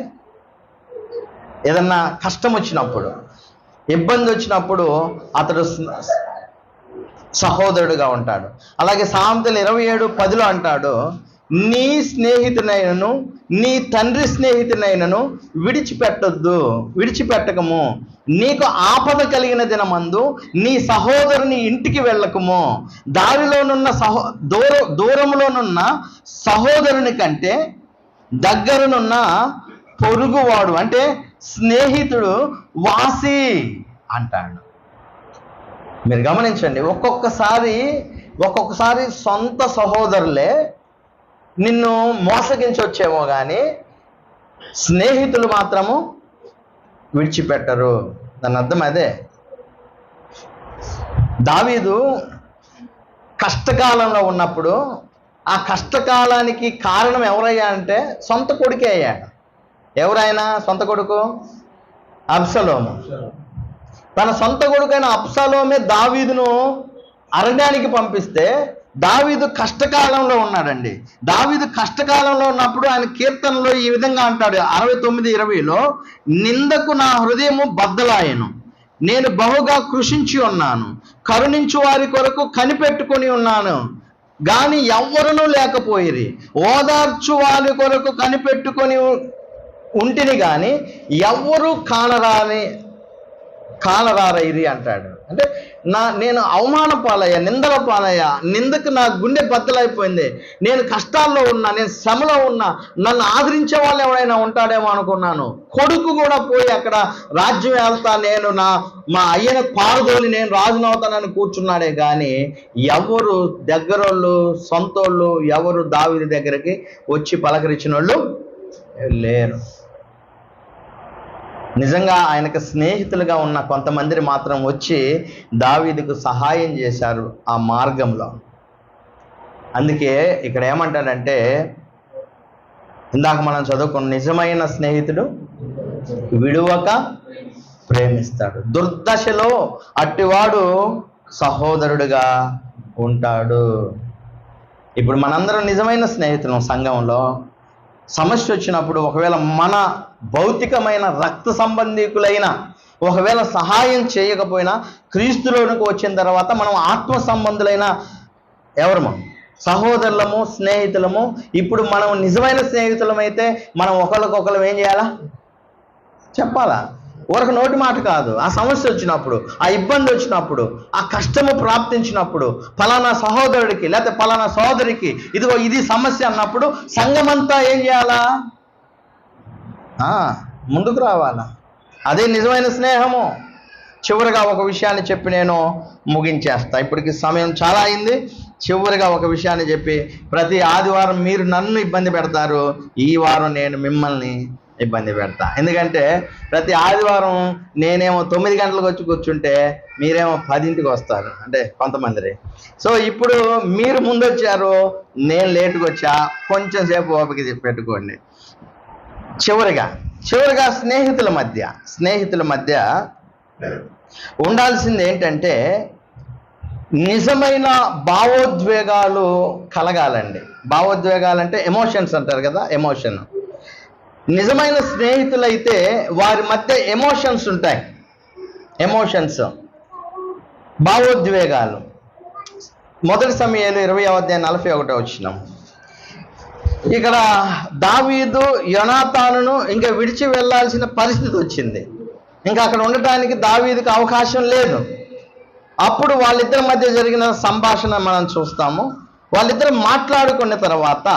ఏదన్నా కష్టం వచ్చినప్పుడు, ఇబ్బంది వచ్చినప్పుడు అతడు సహోదరుడుగా ఉంటాడు. అలాగే సామెతలు 27:10లో అంటాడు, నీ స్నేహితునైనను నీ తండ్రి స్నేహితునైనను విడిచిపెట్టకము, నీకు ఆపద కలిగిన దినమందు నీ సహోదరుని ఇంటికి వెళ్ళకము. దారిలోనున్న దూరంలోనున్న సహోదరుని కంటే దగ్గరనున్న పొరుగువాడు అంటే స్నేహితుడు వాసి అంటాడు. మీరు గమనించండి, ఒక్కొక్కసారి సొంత సహోదరులే నిన్ను మోసగించవచ్చేమో కానీ స్నేహితులు మాత్రము విడిచిపెట్టరు. దాని అర్థం అదే. దావీదు కష్టకాలంలో ఉన్నప్పుడు ఆ కష్టకాలానికి కారణం ఎవరయ్యా అంటే సొంత కొడుకే అయ్యాడు. ఎవరైనా సొంత కొడుకు? అబ్షలోము. తన సొంత కొడుకైన అబ్షలోమే దావీదును అరణ్యానికి పంపిస్తే దావీదు కష్టకాలంలో ఉన్నాడండి. దావీదు కష్టకాలంలో ఉన్నప్పుడు ఆయన కీర్తనలో ఈ విధంగా అంటాడు 69:20లో, నిందకు నా హృదయము బద్దలాయెను, నేను బహుగా కృషించి ఉన్నాను, కరుణించు వారి కొరకు కనిపెట్టుకొని ఉన్నాను గాని ఎవ్వరునూ లేకపోయిరి, ఓదార్చు వారి కొరకు కనిపెట్టుకొని ఉంటిని గాని ఎవ్వరూ కానరారైరి అంటాడు. అంటే నేను అవమాన పాలయ్యా, నిందల పాలయ్యా, నిందకు నా గుండె బద్దలైపోయింది, నేను కష్టాల్లో ఉన్నా, నేను శ్రమలో ఉన్నా, నన్ను ఆదరించే వాళ్ళు ఎవరైనా ఉంటాడేమో అనుకున్నాను. కొడుకు కూడా పోయి అక్కడ రాజ్యం వెళ్తా, నేను మా అయ్యను పారదోలి నేను రాజునవుతానని కూర్చున్నాడే కానీ ఎవరు దగ్గరోళ్ళు సొంతోళ్ళు ఎవరు దావీదు దగ్గరికి వచ్చి పలకరించిన వాళ్ళు లేరు. నిజంగా ఆయనకు స్నేహితులుగా ఉన్న కొంతమందిని మాత్రం వచ్చి దావీదుకు సహాయం చేశారు ఆ మార్గంలో. అందుకే ఇక్కడ ఏమంటాడంటే, ఇందాక మనం చదువుకున్న నిజమైన స్నేహితుడు విడువక ప్రేమిస్తాడు, దుర్దశలో అట్టివాడు సహోదరుడుగా ఉంటాడు. ఇప్పుడు మనందరం నిజమైన స్నేహితులం. సంఘంలో సమస్య వచ్చినప్పుడు ఒకవేళ మన భౌతికమైన రక్త సంబంధికులైన ఒకవేళ సహాయం చేయకపోయినా క్రీస్తులోనికి వచ్చిన తర్వాత మనం ఆత్మ సంబంధులైన ఎవరము సహోదరులము, స్నేహితులము. ఇప్పుడు మనం నిజమైన స్నేహితులమైతే మనం ఒకరికొకరు ఏం చేయాలా? చెప్పాలా? ఊరకు నోటి మాట కాదు. ఆ సమస్య వచ్చినప్పుడు, ఆ ఇబ్బంది వచ్చినప్పుడు, ఆ కష్టము ప్రాప్తించినప్పుడు ఫలానా సహోదరుడికి లేకపోతే ఫలానా సోదరికి ఇదిగో ఇది సమస్య అన్నప్పుడు సంఘమంతా ఏం చేయాలా? ముందుకు రావాలా? అదే నిజమైన స్నేహము. చివరిగా ఒక విషయాన్ని చెప్పి నేను ముగించేస్తా. ఇప్పటికి సమయం చాలా అయింది. చివరిగా ఒక విషయాన్ని చెప్పి, ప్రతి ఆదివారం మీరు నన్ను ఇబ్బంది పెడతారు, ఈ వారం నేను మిమ్మల్ని ఇబ్బంది పెడతా. ఎందుకంటే ప్రతి ఆదివారం నేనేమో 9 గంటలకు వచ్చి కూర్చుంటే మీరేమో 10ంటికి వస్తారు, అంటే కొంతమంది. సో ఇప్పుడు మీరు ముందు వచ్చారు, నేను లేటుగా వచ్చా, కొంచెం సేపు ఓపిక పెట్టుకోండి. చివరిగా స్నేహితుల మధ్య ఉండాల్సింది ఏంటంటే నిజమైన భావోద్వేగాలు కలగాలండి. భావోద్వేగాలంటే ఎమోషన్స్ అంటారు కదా, ఎమోషన్. నిజమైన స్నేహితులైతే వారి మధ్య ఎమోషన్స్ ఉంటాయి. ఎమోషన్స్, భావోద్వేగాలు. 1 సమూయేలు 20:41 ఇక్కడ దావీదు యోనాతానును ఇంకా విడిచి వెళ్ళాల్సిన పరిస్థితి వచ్చింది. ఇంకా అక్కడ ఉండటానికి దావీదుకి అవకాశం లేదు. అప్పుడు వాళ్ళిద్దరి మధ్య జరిగిన సంభాషణ మనం చూస్తాము. వాళ్ళిద్దరు మాట్లాడుకున్న తర్వాత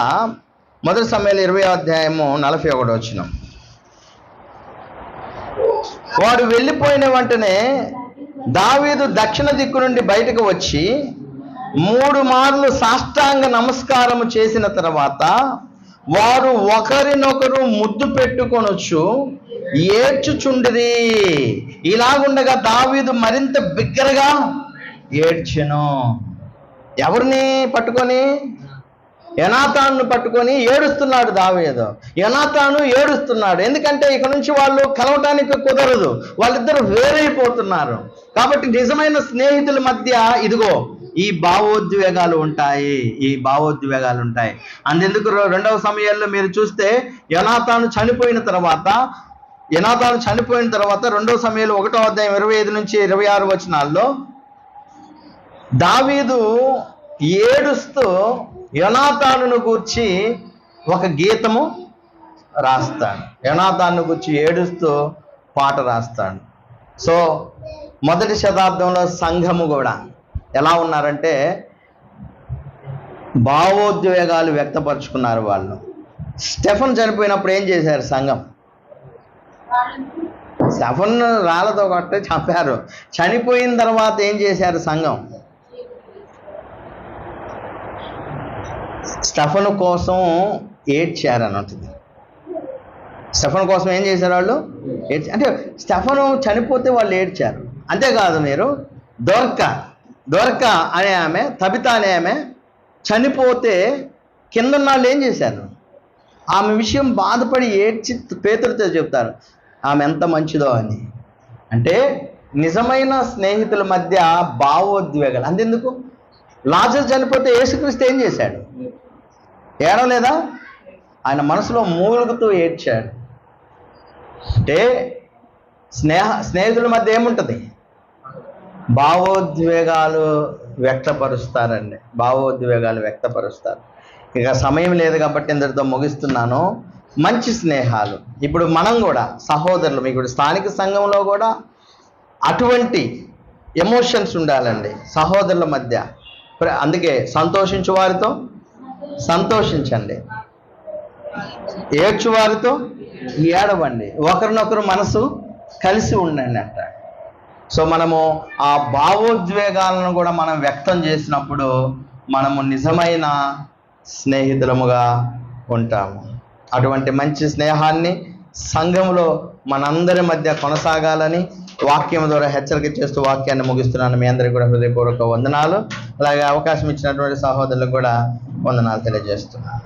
1 సమూయేలు 20:41 వాడు వెళ్ళిపోయిన వెంటనే దావీదు దక్షిణ దిక్కు నుండి బయటకు వచ్చి 3 మార్లు సాష్టాంగ నమస్కారము చేసిన తర్వాత వారు ఒకరినొకరు ముద్దు పెట్టుకొనొచ్చు ఏడ్చుచుండిరి. ఇలాగుండగా దావీదు మరింత బిగ్గరగా ఏడ్చెను. ఎవరిని పట్టుకొని? యోనాతాను పట్టుకొని ఏడుస్తున్నాడు దావీదు. యోనాతాను ఏడుస్తున్నాడు, ఎందుకంటే ఇక నుంచి వాళ్ళు కలవటానికి కుదరదు, వాళ్ళిద్దరు వేరైపోతున్నారు. కాబట్టి నిజమైన స్నేహితుల మధ్య ఇదిగో ఈ భావోద్వేగాలు ఉంటాయి, ఈ భావోద్వేగాలు ఉంటాయి. అందుకు 2వ సమయాల్లో మీరు చూస్తే యోనాతాను చనిపోయిన తర్వాత 2వ సమయాలు 1వ అధ్యాయం 25 నుంచి 26 వచనాల్లో దావీదు ఏడుస్తూ యోనాతానును గూర్చి ఒక గీతము రాస్తాడు. యోనాతానును గూర్చి ఏడుస్తూ పాట రాస్తాడు. సో మొదటి శతాబ్దంలో సంఘము కూడా ఎలా ఉన్నారంటే భావోద్వేగాలు వ్యక్తపరుచుకున్నారు వాళ్ళు. స్టెఫన్ చనిపోయినప్పుడు ఏం చేశారు సంఘం? స్టెఫన్ రాళ్ళతో కొట్టి చంపారు. చనిపోయిన తర్వాత ఏం చేశారు సంఘం? స్టెఫను కోసం ఏడ్చారు అన్నట్టుంది. స్టెఫన్ కోసం ఏం చేశారు వాళ్ళు? అంటే స్టెఫను చనిపోతే వాళ్ళు ఏడ్చారు. అంతేకాదు, మీరు దొరక అనే ఆమె, తబిత అనే ఆమె చనిపోతే కింద వాళ్ళు ఏం చేశారు? ఆమె విషయం బాధపడి ఏడ్చి పేతురుతో చెప్తారు ఆమె ఎంత మంచిదో అని. అంటే నిజమైన స్నేహితుల మధ్య భావోద్వేగాలు. అంతెందుకు, లాజరు చనిపోతే యేసుక్రీస్తు ఏం చేశాడు? ఏడవలేదా? ఆయన మనసులో మూలుగుతూ ఏడ్చాడు. అంటే స్నేహితుల మధ్య ఏముంటుంది? భావోద్వేగాలు వ్యక్తపరుస్తారండి, భావోద్వేగాలు వ్యక్తపరుస్తారు. ఇక సమయం లేదు కాబట్టి ఇందరితో ముగిస్తున్నాను. మంచి స్నేహాలు. ఇప్పుడు మనం కూడా సహోదరులు, మీకు స్థానిక సంఘంలో కూడా అటువంటి ఎమోషన్స్ ఉండాలండి సహోదరుల మధ్య. అందుకే సంతోషించు వారితో సంతోషించండి, ఏడ్చు వారితో ఏడవండి, ఒకరినొకరు మనసు కలిసి ఉండండి అంట. సో మనము ఆ భావోద్వేగాలను కూడా మనం వ్యక్తం చేసినప్పుడు మనము నిజమైన స్నేహితులముగా ఉంటాము. అటువంటి మంచి స్నేహాన్ని సంఘంలో మనందరి మధ్య కొనసాగాలని వాక్యం ద్వారా హెచ్చరిక చేస్తూ వాక్యాన్ని ముగిస్తున్నాను. మీ అందరికీ కూడా హృదయపూర్వక వందనాలు. అలాగే అవకాశం ఇచ్చినటువంటి సహోదరులకు కూడా వందనాలు తెలియజేస్తున్నాను.